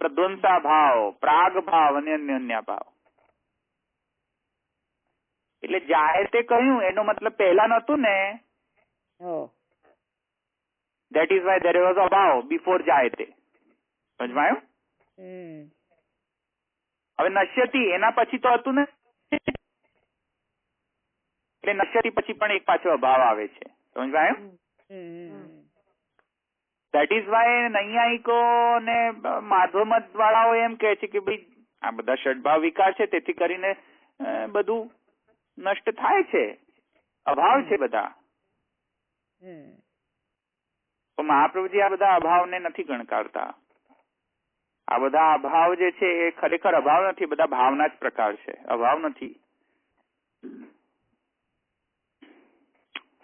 પ્રધ્વંસા ભાવ, પ્રાગ ભાવ અને અન્ય ભાવ. એટલે જાહેર તે કહ્યું એનો મતલબ પહેલા નતું ને. That is why there was અભાવ before જાહેતે. સમજમાં આવ્યું? હવે નશ્યતી એના પછી તો હતું ને, એટલે નશ્યતી પછી પણ એક પાછો અભાવ આવે છે. સમજમાં આવ્યું? That is why નૈયાયિકો ને માધવમત વાળાઓ એમ કહે છે કે ભાઈ આ બધા ષડભાવ વિકાર છે, તેથી કરીને બધું નષ્ટ થાય છે, અભાવ છે બધા. તો મહાપ્રભુજી આ બધા અભાવને નથી ગણકારતા. આ બધા અભાવ જે છે એ ખરેખર અભાવ નથી, બધા ભાવના જ પ્રકાર છે, અભાવ નથી.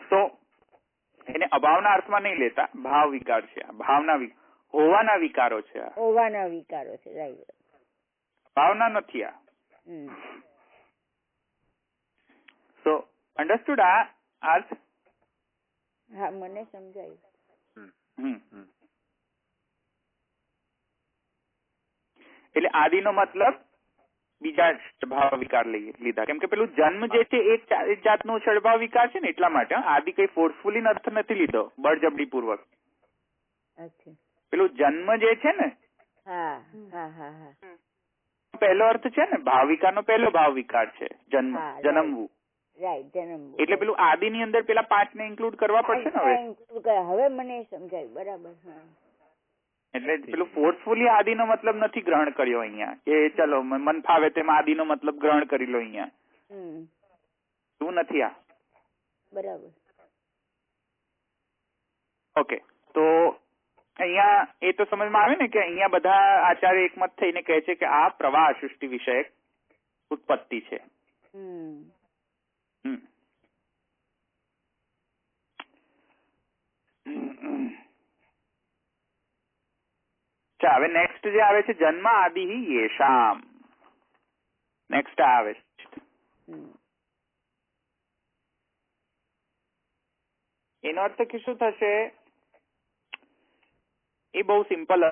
તો એને અભાવના અર્થમાં નહીં લેતા, ભાવ વિકાર છે, ભાવના હોવાના વિકારો છે. હોવાના વિકારો છે, રાઈટ. ભાવના નથી આ. So, understood આ અર્થ? હા, મને સમજાયું. એટલે આદિનો મતલબ બીજા ષડભાવ વિકાર લીધા. કેમ કે પેલું જન્મ જે છે એક જાતનો ષડભાવ વિકાર છે ને, એટલા માટે આદિ કઈ ફોર્સફુલી અર્થ નથી લીધો, બળજબરી પૂર્વક. પેલું જન્મ જે છે ને, પહેલો અર્થ છે ને, ભાવ વિકાર નો પહેલો ભાવ વિકાર છે જન્મવું. એટલે પેલું આદિ ની અંદર પેલા 5 ને ઇન્ક્લુડ કરવા પડશે ને. હવે મને સમજાયું. બરાબર. એટલે પેલું ફોર્સફુલી આદિ નો મતલબ નથી ગ્રહણ કર્યો અહીંયા કે ચલો મન ફાવે તેમ આદિ નો મતલબ ગ્રહણ કરી લો અહીંયા. શું નથી આ. બરાબર. ઓકે, તો અહીંયા એ તો સમજમાં આવે ને કે અહીંયા બધા આચાર્ય એકમત થઈને કહે છે કે આ પ્રવાહ સૃષ્ટિ વિષયક ઉત્પત્તિ છે. હવે નેક્સ્ટ જે આવે છે જન્મ આદિ યેશામ. નેક્સ્ટ આવે છે એનો અર્થ કે શું થશે એ બહુ સિમ્પલ.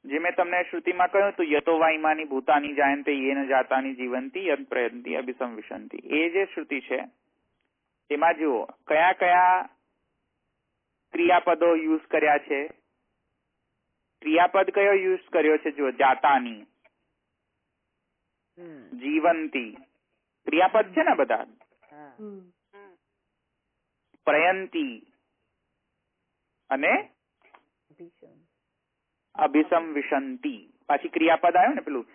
જે મેં તમને શ્રુતિમાં કહ્યું હતું, યતો વા ઇમાની ભૂતાની જાયંતે યેન જાતાની જીવંતી યદ પ્રયંતી અભિસંવિશંતિ. એ જે શ્રુતિ છે એમાં જુઓ કયા કયા ક્રિયાપદો યુઝ કર્યા છે. ક્રિયાપદ કયો યુઝ કર્યો છે? જુઓ, જાતાની, જીવંતી ક્રિયાપદ છે ને બધા. પ્રયંતી અને અભિસમ વિશંતી. પાછી ક્રિયાપદ આવ્યો ને પેલું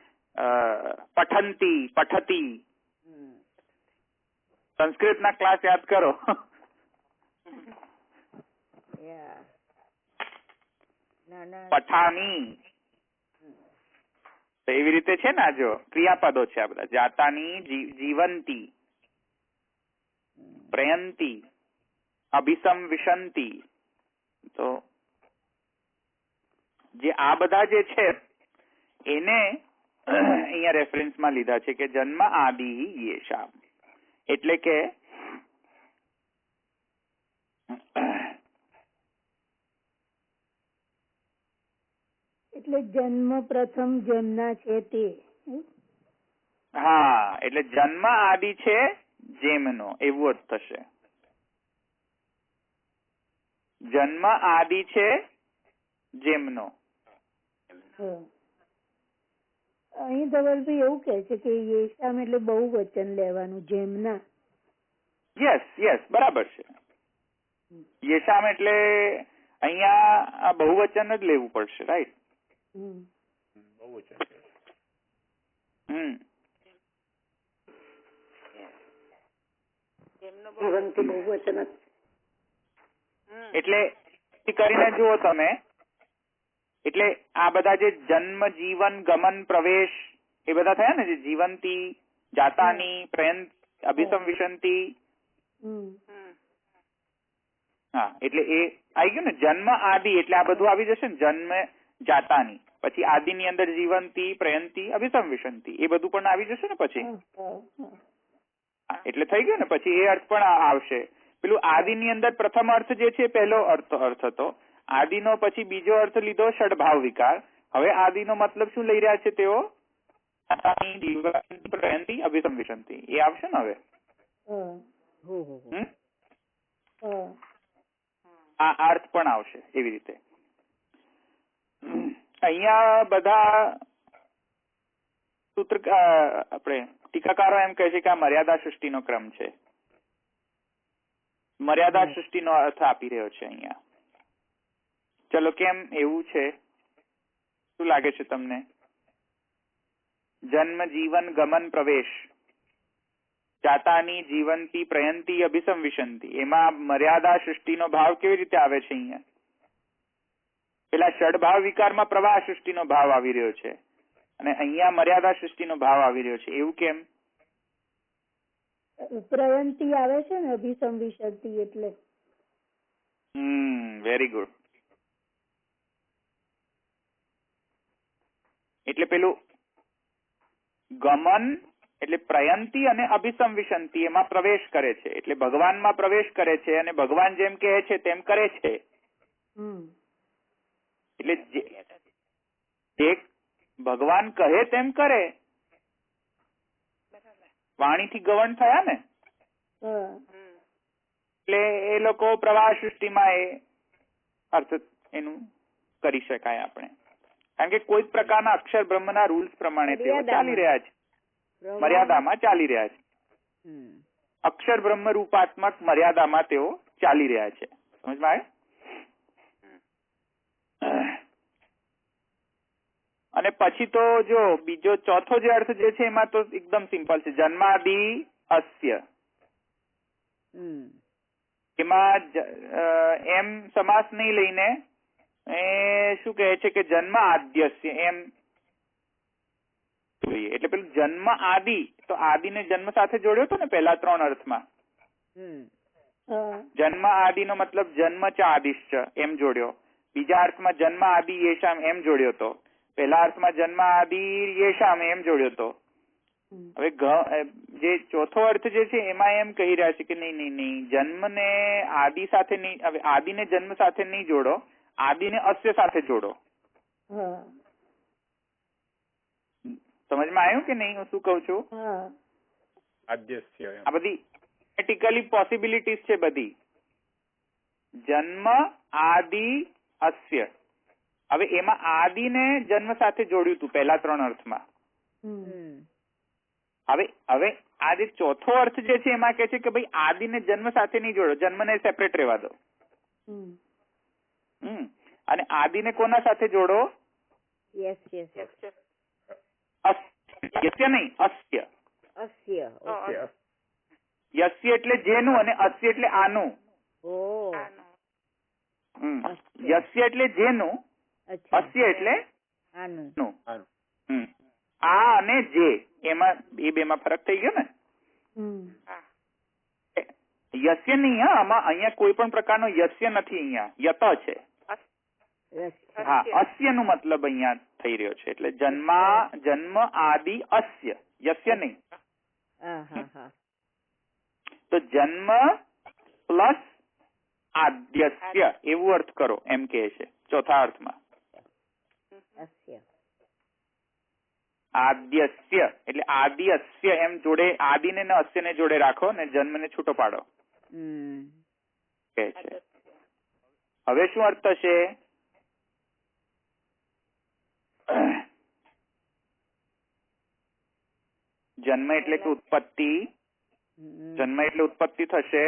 પઠંતી, પઠતી. સંસ્કૃતના ક્લાસ યાદ કરો. પઠામી. તો એવી રીતે છે ને, જો ક્રિયાપદો છે આ બધા. જાતાની, જીવંતી, પ્રયંતી, અભિસમ વિશંતી. તો જે આ બધા જે છે એને અહીંયા રેફરન્સમાં લીધા છે કે જન્મ આદિ યેષામ, એટલે કે જન્મ પ્રથમ જેમના છે તે. હા, એટલે જન્મ આદિ છે જેમનો, એવું જ થશે. જન્મ આદિ છે જેમનો. અહીં ધવલભાઈ એવું કે છે કે યેશામ એટલે બહુવચન લેવાનું, જેમના. યસ યસ, બરાબર છે. યેશામ એટલે અહીંયા બહુવચન જ લેવું પડશે, રાઈટ? એટલે કરીને જુઓ તમે, એટલે આ બધા જે જન્મ, જીવન, ગમન, પ્રવેશ એ બધા થયા ને, જે જીવંતી, જાતાની, પ્રયંત, અભિસમ વિશંતી. હા, એટલે એ આવી ગયું ને. જન્મ આદિ એટલે આ બધું આવી જશે ને. જન્મ, જાતાની, પછી આદિ ની અંદર જીવંતી, પ્રયંતી, અભિસમ વિશંતી, એ બધું પણ આવી જશે ને પછી. એટલે થઈ ગયું ને. પછી એ અર્થ પણ આવશે. પેલું આદિ ની અંદર પ્રથમ અર્થ જે છે પહેલો અર્થ હતો. આદિનો પછી બીજો અર્થ લીધો ષડભાવ વિકાર. હવે આદિનો મતલબ શું લઈ રહ્યા છે તેઓ? પ્રયંતી, અભિસમ વિશંતી, એ આવશે ને હવે. આ અર્થ પણ આવશે એવી રીતે. અહીંયા બધા સૂત્ર આપણે ટીકાકારો એમ કહે છે કે આ મર્યાદા સૃષ્ટિનો ક્રમ છે. મર્યાદા સૃષ્ટિનો અર્થ આપી રહ્યો છે અહીંયા. ચલો, કેમ એવું છે? શું લાગે છે તમને? જન્મ, જીવન, ગમન, પ્રવેશ, જાતાની, જીવંતી, પ્રયંતી, અભિસમ વિશંતી, એમાં મર્યાદા સૃષ્ટિનો ભાવ કેવી રીતે આવે છે અહીંયા? પેલા ષડભાવ વિકારમાં પ્રવાહ સૃષ્ટિનો ભાવ આવી રહ્યો છે અને અહીંયા મર્યાદા સૃષ્ટિનો ભાવ આવી રહ્યો છે. એવું કેમ? પ્રયંતી આવે છે ને, અભિસમ વિશંતી એટલે. Very good. એટલે પેલું ગમન એટલે પ્રયંતી અને અભિસમ વિશંતી એમાં પ્રવેશ કરે છે. એટલે ભગવાનમાં પ્રવેશ કરે છે અને ભગવાન જેમ કહે છે તેમ કરે છે. એટલે જે ભગવાન કહે તેમ કરે, વાણીથી ગવન થયા ને. એટલે એ લોકો પ્રવાહ સૃષ્ટિમાં એ અર્થ એનું કરી શકાય આપણે. કારણ કે કોઈ પ્રકારના અક્ષર બ્રહ્મના રૂલ્સ પ્રમાણે તેઓ ચાલી રહ્યા છે, મર્યાદામાં ચાલી રહ્યા છે. અક્ષર બ્રહ્મ રૂપાત્મક મર્યાદામાં તેઓ ચાલી રહ્યા છે. સમજમાં આવે? અને પછી તો જો બીજો ચોથો જે અર્થ જે છે એમાં તો એકદમ સિમ્પલ છે. જન્માદિ અસ્ય, એમાં એમ સમાસ નહીં લઈને એ શું કહે છે કે જન્મ આદ્યસ્ય એમ જોઈએ. એટલે પેલું જન્મ આદિ, તો આદિ ને જન્મ સાથે જોડ્યો હતો ને પહેલા 3 અર્થમાં. જન્મ આદિ નો મતલબ જન્મ ચ આદિશ્ચ એમ જોડ્યો. બીજા અર્થમાં જન્મ આદિ યેશામ એમ જોડ્યો હતો. પહેલા અર્થમાં જન્મ આદિ યેશામ એમ જોડ્યો હતો. હવે જે ચોથો અર્થ જે છે એમાં એમ કહી રહ્યા છે કે નહીં, જન્મ ને આદિ સાથે નહીં, હવે આદિ ને જન્મ સાથે નહીં જોડો, આદિ ને અસ્ય સાથે જોડો. સમજમાં આવ્યું કે નહીં હું શું કઉ છું? આ બધી મેથેમેટિકલી પોસિબિલિટીઝ છે બધી. જન્મ આદિ અસ્ય. હવે એમાં આદિ ને જન્મ સાથે જોડ્યું હતું પહેલા 3 અર્થમાં. હવે આ જે ચોથો અર્થ જે છે એમાં કે છે કે ભાઈ આદિ ને જન્મ સાથે નહીં જોડો, જન્મને સેપરેટ રહેવા દો. અને આદિ ને કોના સાથે જોડો? યસ્ય નહીં, અસ્ય. અસ્ય. યસ્ય એટલે જેનું અને અસ્ય એટલે આનું. યસ્ય એટલે જેનું, અસ્ય એટલે આનું. આ અને જે એમાં એ બેમાં ફરક થઈ ગયો ને. યસ્ય નહીં, આમાં અહીંયા કોઈ પણ પ્રકારનો યસ્ય નથી, અહીંયા યત છે. હા, અસ્ય નો મતલબ અહીંયા થઈ રહ્યો છે. એટલે જન્મ આદિ અસ્ય, યસ્ય નહીં. તો જન્મ પ્લસ આદ્યસ્ય એવું અર્થ કરો એમ કે છે ચોથા અર્થમાં. આદ્યસ્ય એટલે આદિ અસ્ય એમ જોડે, આદિ ને અસ્ય ને જોડે રાખો ને જન્મ ને છૂટો પાડો કે છે. હવે શું અર્થ થશે? જન્મ એટલે કે ઉત્પત્તિ, જન્મ એટલે ઉત્પત્તિ થશે.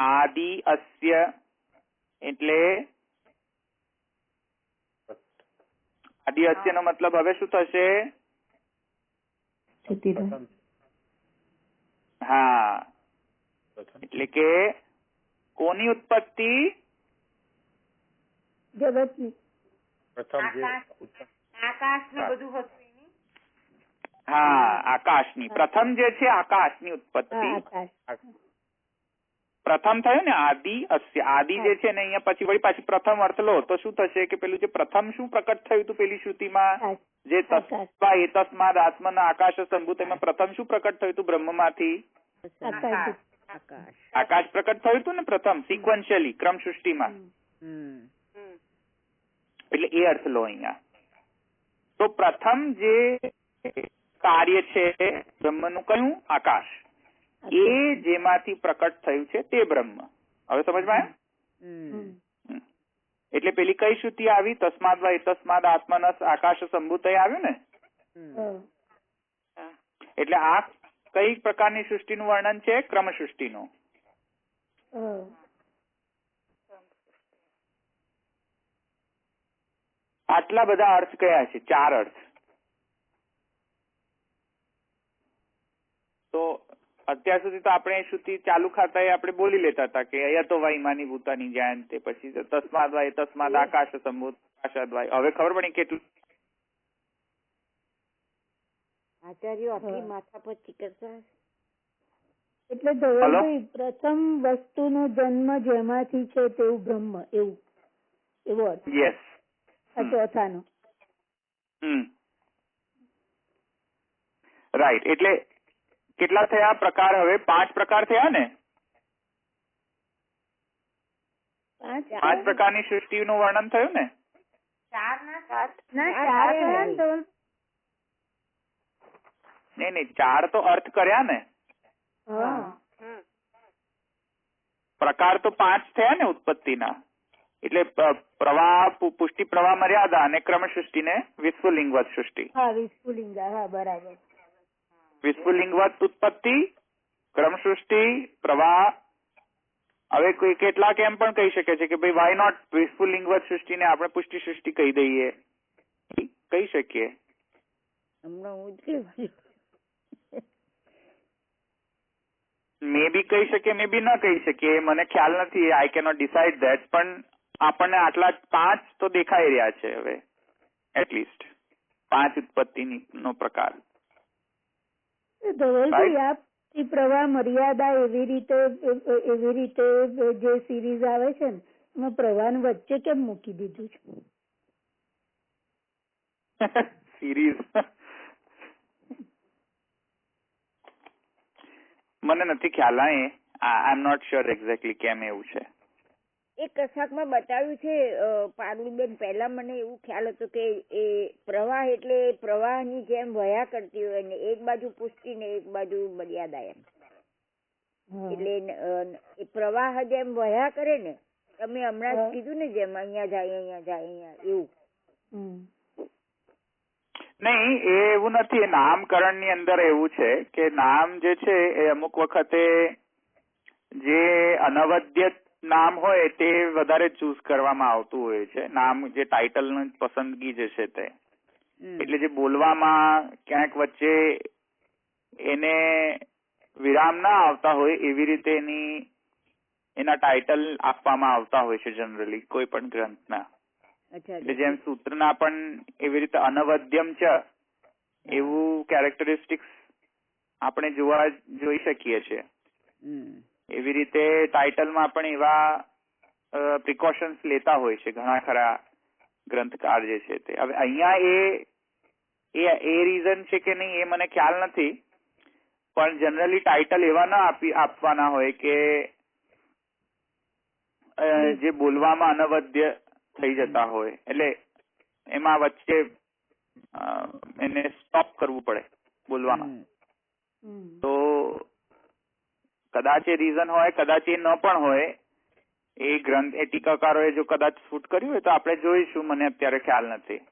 આદિ અસ્ય એટલે આદિ અસ્ય નો મતલબ હવે શું થશે? હા, એટલે કે કોની ઉત્પત્તિ? જગતની. આકાશ ને બધું હતું. હા, આકાશની. પ્રથમ જે છે આકાશની ઉત્પત્તિ. પ્રથમ થયું ને આદિ અસ્ય. આદિ જે છે ને અહીંયા પછી વળી પાછી પ્રથમ અર્થ લો તો શું થશે કે પેલું જે પ્રથમ શું પ્રકટ થયું હતું પેલી શ્રુતિમાં, જે તસ્માદ આત્મન આકાશ સંભૂત, એમાં પ્રથમ શું પ્રકટ થયું હતું? બ્રહ્મમાંથી આકાશ પ્રકટ થયું હતું ને પ્રથમ, સિક્વન્શિયલી ક્રમ સૃષ્ટિમાં. એટલે એ અર્થ લો અહીંયા. તો પ્રથમ જે કાર્ય છે બ્રહ્મનું કયું? આકાશ. એ જેમાંથી પ્રકટ થયું છે તે બ્રહ્મ. હવે સમજમાં આવ્યું? એટલે પેલી કઈ શ્રુતિ આવી? તસ્માદ વા તસ્માદ આત્મનસ આકાશ સંભૂત આવ્યું ને. એટલે આ કઈ પ્રકારની સૃષ્ટિનું વર્ણન છે? ક્રમ સૃષ્ટિનું. આટલા બધા અર્થ કયા છે? 4 અર્થ. તો અત્યાર સુધી તો આપણે શ્રુતિ ચાલુ ખાતા આપણે બોલી લેતા હતા કે યતો વા ઇમાની ભૂતાની જ્ઞાન, તે પછી તસ્માદ વા તસ્માદ આકાશ સંભૂત આકાશાદ વા. હવે ખબર પડી કેટલું આચાર્યો આપણી માથા પર ચીકરતા. એટલે ધવલભાઈ પ્રથમ વસ્તુનો જન્મ જેમાંથી છે તેવું બ્રહ્મ, એવું એવો અર્થ. યસ. આ ચોથાનો. રાઈટ. એટલે કેટલા થયા પ્રકાર? હવે 5 પ્રકાર થયા ને. 5 પ્રકારની સૃષ્ટિનું વર્ણન થયું ને. 4 નહીં, 4 તો અર્થ કર્યા ને. પ્રકાર તો 5 થયા ને ઉત્પત્તિના. એટલે પ્રવાહ, પુષ્ટિ, પ્રવાહ, મર્યાદા અને ક્રમ સૃષ્ટિ ને વિસ્ફુલિંગવત સૃષ્ટિ. વિસ્ફુલિંગ. હા, બરાબર. વિસ્ફુલિંગવત ઉત્પત્તિ, ક્રમ સૃષ્ટિ, પ્રવાહ. હવે કોઈ કેટલાક એમ પણ કહી શકે છે કે ભાઈ વાય નોટ વિસ્ફુલિંગવત સૃષ્ટિને આપણે પુષ્ટિ સૃષ્ટિ કહી દઈએ. કહી શકીએ. મે બી કહી શકીએ, મે બી ન કહી શકીએ, મને ખ્યાલ નથી. આઈ કેનોટ ડિસાઇડ ધેટ. પણ આપણને આટલા 5 તો દેખાઈ રહ્યા છે હવે, એટલીસ્ટ 5 ઉત્પત્તિ નો પ્રકાર. ધવલભાઈ, આ પ્રવાહ, મર્યાદા એવી રીતે જે સિરીઝ આવે છે ને એમાં પ્રવાહ વચ્ચે કેમ મૂકી દીધું છે? સિરીઝ મને નથી ખ્યાલ. આઈ એમ નોટ શ્યોર એક્ઝેક્ટલી કેમ એવું છે. એ કશાકમાં બતાવ્યું છે પારુલબેન. પહેલા મને એવું ખ્યાલ હતો કે એ પ્રવાહ એટલે પ્રવાહની જેમ વયા કરતી હોય ને એક બાજુ પુષ્ટિ ને એક બાજુ મર્યાદા એમ. એટલે એ પ્રવાહ જેમ વહ્યા કરે ને, તમે હમણાં જ કીધું ને જેમ અહીંયા જાય અહીંયા જાય અહીંયા એવું. નહીં, એ એવું નથી. નામકરણ ની અંદર એવું છે કે નામ જે છે એ અમુક વખતે જે અનવદ્ય નામ હોય તે વધારે ચૂઝ કરવામાં આવતું હોય છે. નામ જે ટાઇટલ ની પસંદગી જે છે તે, એટલે જે બોલવામાં ક્યાંક વચ્ચે એને વિરામ ના આવતા હોય એવી રીતે એના ટાઇટલ આપવામાં આવતા હોય છે જનરલી કોઈ પણ ગ્રંથના. એટલે જેમ સૂત્રના પણ એવી રીતે અનવદ્યમ છે એવું કેરેક્ટરિસ્ટિક્સ આપણે જોઈ શકીએ છીએ. એવી રીતે ટાઇટલમાં પણ એવા પ્રિકોશન્સ લેતા હોય છે ઘણા ખરા ગ્રંથકાર જે છે તે. હવે અહીંયા એ રીઝન છે કે નહીં એ મને ખ્યાલ નથી, પણ જનરલી ટાઇટલ એવા ના આપવાના હોય કે જે બોલવામાં અનવદ્ય થઈ જતા હોય, એટલે એમાં વચ્ચે એને સ્ટોપ કરવું પડે બોલવામાં. તો કદાચ એ રીઝન હોય, કદાચ એ ન પણ હોય. એ ટીકાકારોએ જો કદાચ શૂટ કર્યું હોય તો આપણે જોઈશું, મને અત્યારે ખ્યાલ નથી.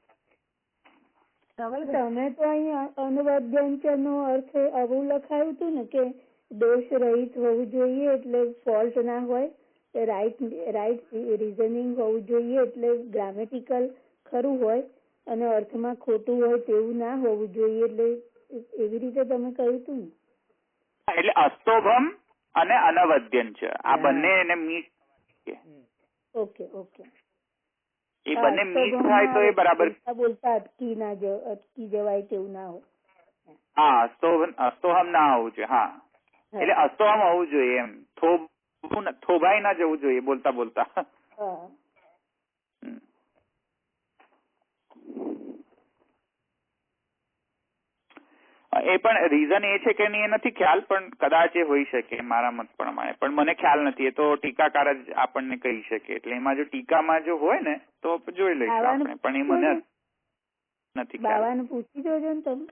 તમે તો અહીંયા અનવદ્યંચ નો અર્થ આવું લખાયું હતું ને કે દોષ રહિત હોવું જોઈએ એટલે ફોલ્ટ ના હોય, રાઈટ રીઝનિંગ હોવું જોઈએ એટલે ગ્રામેટિકલ ખરું હોય, અને અર્થમાં ખોટું હોય તેવું ના હોવું જોઈએ, એટલે એવી રીતે તમે કહ્યું હતું ને. એટલે અસ્તોભમ અને અનવદ્યંચ આ બંને એને મીટ. Okay okay. એ બંને મીટ થાય તો એ બરાબર. બોલતા અટકી જવાય તેવું ના હોય. હા, અસ્તોહમ ના હોવું જોઈએ. હા, એટલે અસ્તોહમ હોવું જોઈએ એમ. થોભાઈ ના જવું જોઈએ બોલતા બોલતા. એ પણ રીઝન એ છે કે નહીં એ નથી ખ્યાલ, પણ કદાચ એ હોઈ શકે મારા મત પ્રમાણે, પણ મને ખ્યાલ નથી. એ તો ટીકાકાર જ આપણને કહી શકે. એટલે એમાં જો ટીકામાં જો હોય ને તો જોઈ લઈશું આપણે, પણ એ મને નથી ખ્યાલ. બાવાને પૂછી જોજો ને તમે.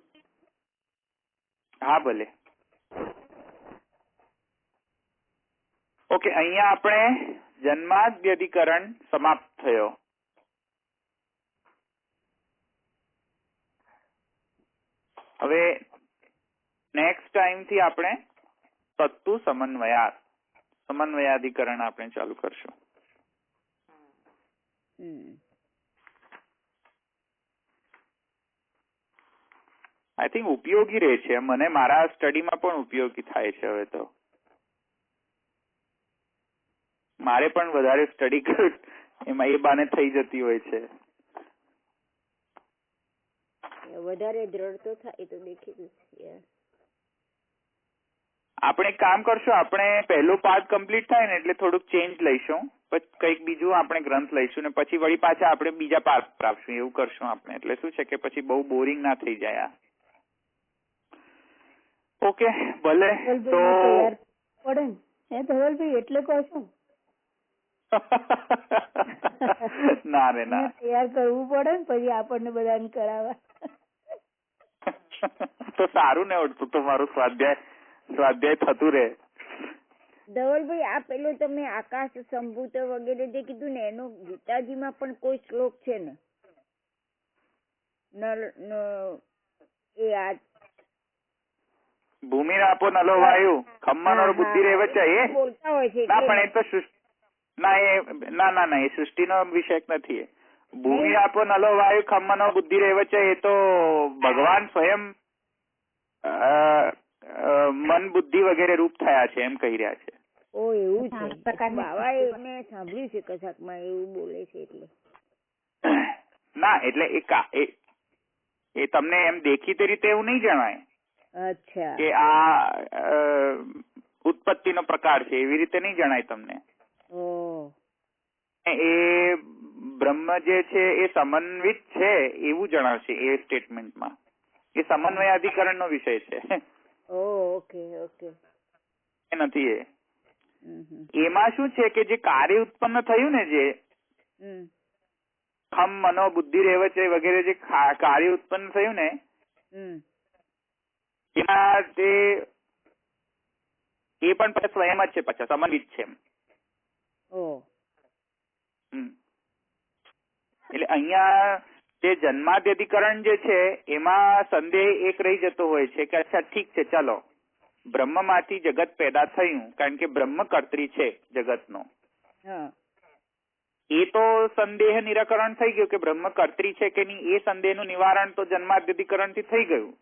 હા ભલે. ઓકે, અહીંયા આપણે જન્માદ્યધિકરણ સમાપ્ત થયો. હવે નેક્સ્ટ ટાઈમ થી આપણે તત્તુ સમન્વયાધિકરણ આપણે ચાલુ કરશું. આઈ થિંક ઉપયોગી રહે છે, મને મારા સ્ટડીમાં પણ ઉપયોગી થાય છે. હવે તો મારે પણ વધારે સ્ટડી કરું એમાં એ બાને થઈ જતી હોય છે. વધારે દ્રઢ તો થાય તો દેખી. આપણે એક કામ કરશું, આપણે પહેલો પાર્ટ કમ્પ્લીટ થાય ને એટલે થોડુંક ચેન્જ લઈશું, પછી કંઈક બીજું આપણે ગ્રંથ લઈશું ને પછી વળી પાછા આપણે બીજા પાર્ટ આપશું. એવું કરશું આપણે. એટલે શું છે કે પછી બહુ બોરિંગ ના થઈ જાય. ઓકે, ભલે. તો પડે ને ધવલભાઈ એટલે કહો છો. ના રે ના, તૈયાર કરવું પડે ને પછી આપણને બધાને કરાવવા. તો સારું ને, તો મારું સ્વાધ્યાય થતું રહે. ધવલભાઈ, આ પેલો તમે આકાશ સંભૂત વગેરે જે કીધું ને એનો ગીતાજીમાં પણ કોઈ શ્લોક છે ને? એ આ ભૂમિ આપો નલો વાયુ ખમ્મનો બુદ્ધિ રેવ છે એ બોલતા હોય છે. ના, પણ એ તો ના એ સૃષ્ટિનો વિષય નથી. ભૂમિ આપો નલો વાયુ ખમ્મનો બુદ્ધિ રેવ છે એ તો ભગવાન સ્વયં મન બુદ્ધિ વગેરે રૂપ થયા છે એમ કહી રહ્યા છે. ઓ એવું છે. બાવા એને સાંભળ્યું છે કશાકમાં એવું બોલે છે. એટલે ના, એટલે એ તમને એમ દેખીતી રીતે એવું નહીં જણાય. અચ્છા. કે આ ઉત્પત્તિનો પ્રકાર છે એવી રીતે નહીં જણાય તમને. એ બ્રહ્મ જે છે એ સમન્વિત છે એવું જણાવશે એ સ્ટેટમેન્ટમાં. એ સમન્વય અધિકરણનો વિષય છે. Okay okay. નથી એ. એમાં શું છે કે જે કાર્ય ઉત્પન્ન થયું ને, જે ખમ મનો બુદ્ધિ રેવ છે વગેરે જે કાર્ય ઉત્પન્ન થયું ને, એમાં તે એ પણ પાછા સ્વયં જ છે, પાછા સમન્વિત છે એમ. એટલે અહીંયા જે જન્માદ્યધિકરણ જે છે એમાં સંદેહ એક રહી જતો હોય છે કે અચ્છા ઠીક છે, ચાલો બ્રહ્મમાંથી જગત પેદા થયું, કારણ કે બ્રહ્મ કર્ત્રી છે જગતનો. એ તો સંદેહ નિરાકરણ થઈ ગયું કે બ્રહ્મ કર્ત્રી છે કે નહીં, એ સંદેહનું નિવારણ તો જન્માદ્યધિકરણ થી થઈ ગયું.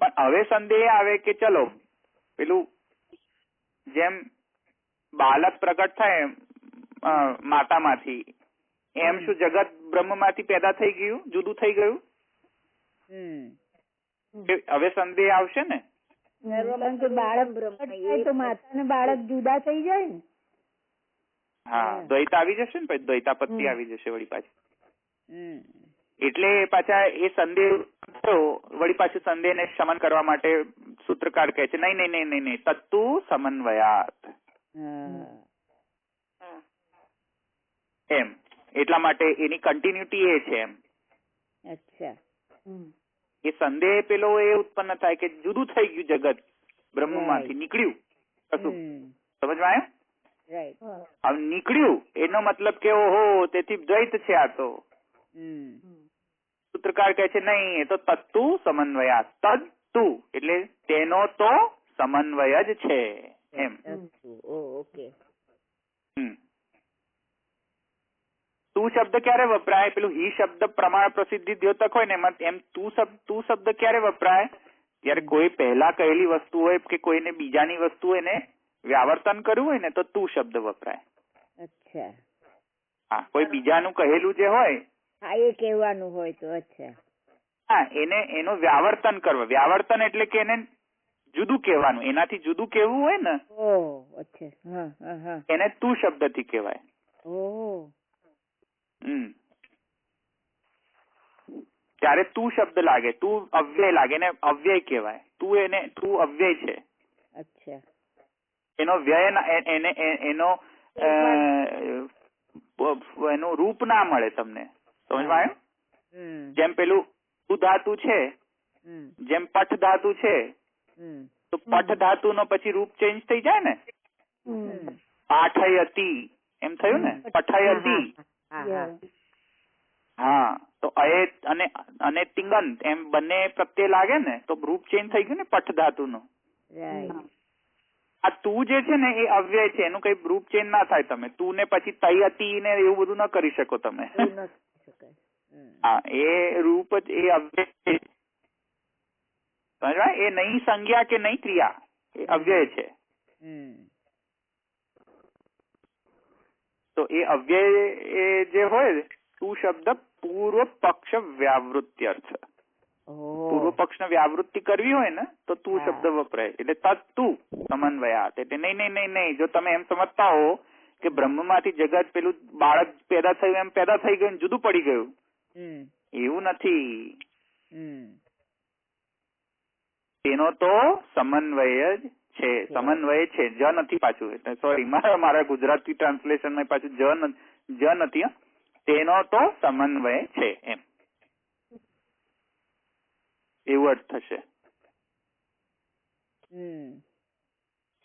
પણ હવે સંદેહ આવે કે ચલો પેલું જેમ બાળક પ્રગટ થાય માતામાંથી, એમ શું જગત બ્રહ્મમાંથી પેદા થઈ ગયું, જુદું થઈ ગયું? હવે સંદેહ આવશે ને, કારણ કે બાળક પ્રગટ તો માતા ને બાળક જુદા થઈ જાય ને. હા, દ્વૈત આવી જશે ને, પછી દ્વૈતાપત્તિ આવી જશે વળી પાછી. એટલે પાછા એ સંદેહ વળી પાછું સંદેહ ને શમન કરવા માટે સૂત્રકાર કહે છે નહીં નહીં નહીં નહીં તત્તુ સમન્વયાત એમ. એટલા માટે એની કન્ટિન્યુટી એ છે એમ. અચ્છા. એ સંદેહ પેલો એ ઉત્પન્ન થાય કે જુદું થઈ ગયું જગત, બ્રહ્મમાંથી નીકળ્યું કશું. સમજમાં આવ્યું? હવે નીકળ્યું એનો મતલબ કે ઓહો તેથી દ્વૈત છે આ તો. સૂત્રકાર કહે છે નહીં, એ તો તત્તુ સમન્વયા. તત્તુ એટલે તેનો તો સમન્વય જ છે એમ. ઓકે. તું શબ્દ ક્યારે વપરાય? પેલું હી શબ્દ પ્રમાણ પ્રસિદ્ધિ દ્યોતક હોય ને એમાં એમ તું શબ્દ ક્યારે વપરાય? જયારે કોઈ પહેલા કહેલી વસ્તુ હોય કે કોઈને બીજાની વસ્તુ હોય ને વ્યાવર્તન કરવું હોય ને તો તું શબ્દ વપરાય. અચ્છા. હા, કોઈ બીજાનું કહેલું જે હોય એ કહેવાનું હોય તો. અચ્છા. હા, એનો વ્યાવર્તન કરવું. વ્યાવર્તન એટલે કે એને જુદું કહેવાનું, એનાથી જુદું કહેવું હોય ને. અચ્છા. એને તું શબ્દ થી કહેવાય. ત્યારે તું શબ્દ લાગે, તું અવ્યય લાગે ને અવ્યય કહેવાય. તું અવ્યય છે. અચ્છા. એનો વ્યય એનું રૂપ ના મળે તમને. સમજમાં આવ્યું? જેમ પેલું ઉ ધાતુ છે, જેમ પઠ ધાતુ છે, તો પઠ ધાતુ નો પછી રૂપ ચેન્જ થઈ જાય ને. પાઠયતી એમ થયું ને, પઠયતી. હા, તો અય અને તિંગંત એમ બંને પ્રત્યે લાગે ને તો રૂપ ચેન્જ થઈ ગયું ને પઠ ધાતુ નું. આ તું જે છે ને એ અવ્યય છે, એનું કઈ રૂપ ચેન્જ ના થાય. તમે તું ને પછી તયતી ને એવું બધું ના કરી શકો તમે. હા, એ રૂપ જ એ અવ્યય. સમજવા? એ નહીં સંજ્ઞા કે નહીં ક્રિયા, એ અવ્યય છે. તો એ અવ્યય જે હોય તું શબ્દ પૂર્વ પક્ષ વ્યાવૃત્યર્થ. પૂર્વ પક્ષ ને વ્યાવૃત્તિ કરવી હોય ને તો તું શબ્દ વપરાય. એટલે તત્તુ સમન્વયાત. એટલે નહીં. જો તમે એમ સમજતા હો કે બ્રહ્મ માંથી જગત પેલું બાળક પેદા થયું એમ પેદા થઈ ગયું જુદું પડી ગયું, એવું નથી. તેનો તો સમન્વય જ છે. સમન્વય છે, જ નથી પાછું. એટલે સોરી, મારા ગુજરાતી ટ્રાન્સલેશન માં પાછું જ નથી. તેનો તો સમન્વય છે એમ એવું અર્થ થશે.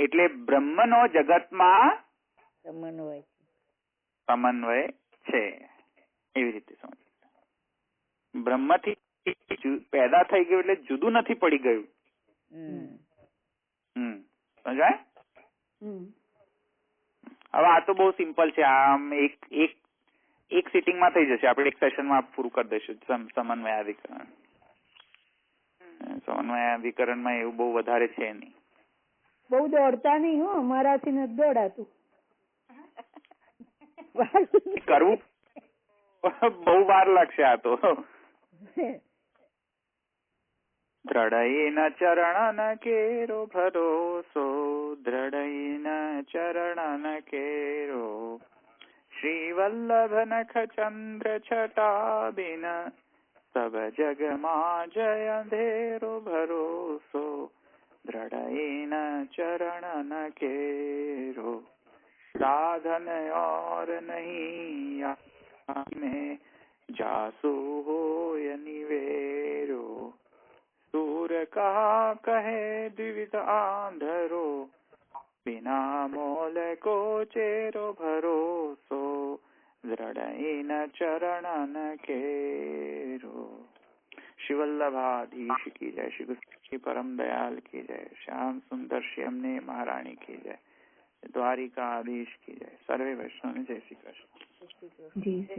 એટલે બ્રહ્મનો જગતમાં સમન્વય છે એવી રીતે સમજ. બ્રહ્મથી પેદા થઈ ગયું એટલે જુદું નથી પડી ગયું. સમજાય? હવે આ તો બહુ સિમ્પલ છે. આમ એક સિટિંગમાં થઈ જશે. આપણે એક સેશનમાં પૂરું કરી દઈશું સમન્વયાધિકરણ. સમન્વયાધિકરણમાં એવું બહુ વધારે છે નહીં. બહુ દોડતા નહીં હો, અમારાથી નથી દોડાતું. કરવું બહુ વાર લાગશે આ તો. દ્રઢૈન ચરણ કેરો ભરોસો, દ્રઢૈન ચરણ કેરો, શ્રી વલ્લભ નખ ચંદ્ર છટાબિન, સબ જગમાં જય અંધેરો ભરોસો, દ્રઢૈન ચરણ કેરો, સાધન और नहीं में जासु होय निवेरो, सूर कहा कहे द्विविध आंधरो, बिना मोल को चेरो भरोसो, दृढ़ न चरणन केरो। शिवल्लभाधीश की जय, श्री कृष्ण की परम दयाल की जय, श्याम सुंदर श्यामने महारानी की जय, द्वारिकाधीश की जय, सर्वे वैष्णव जय श्री कृष्ण। जी।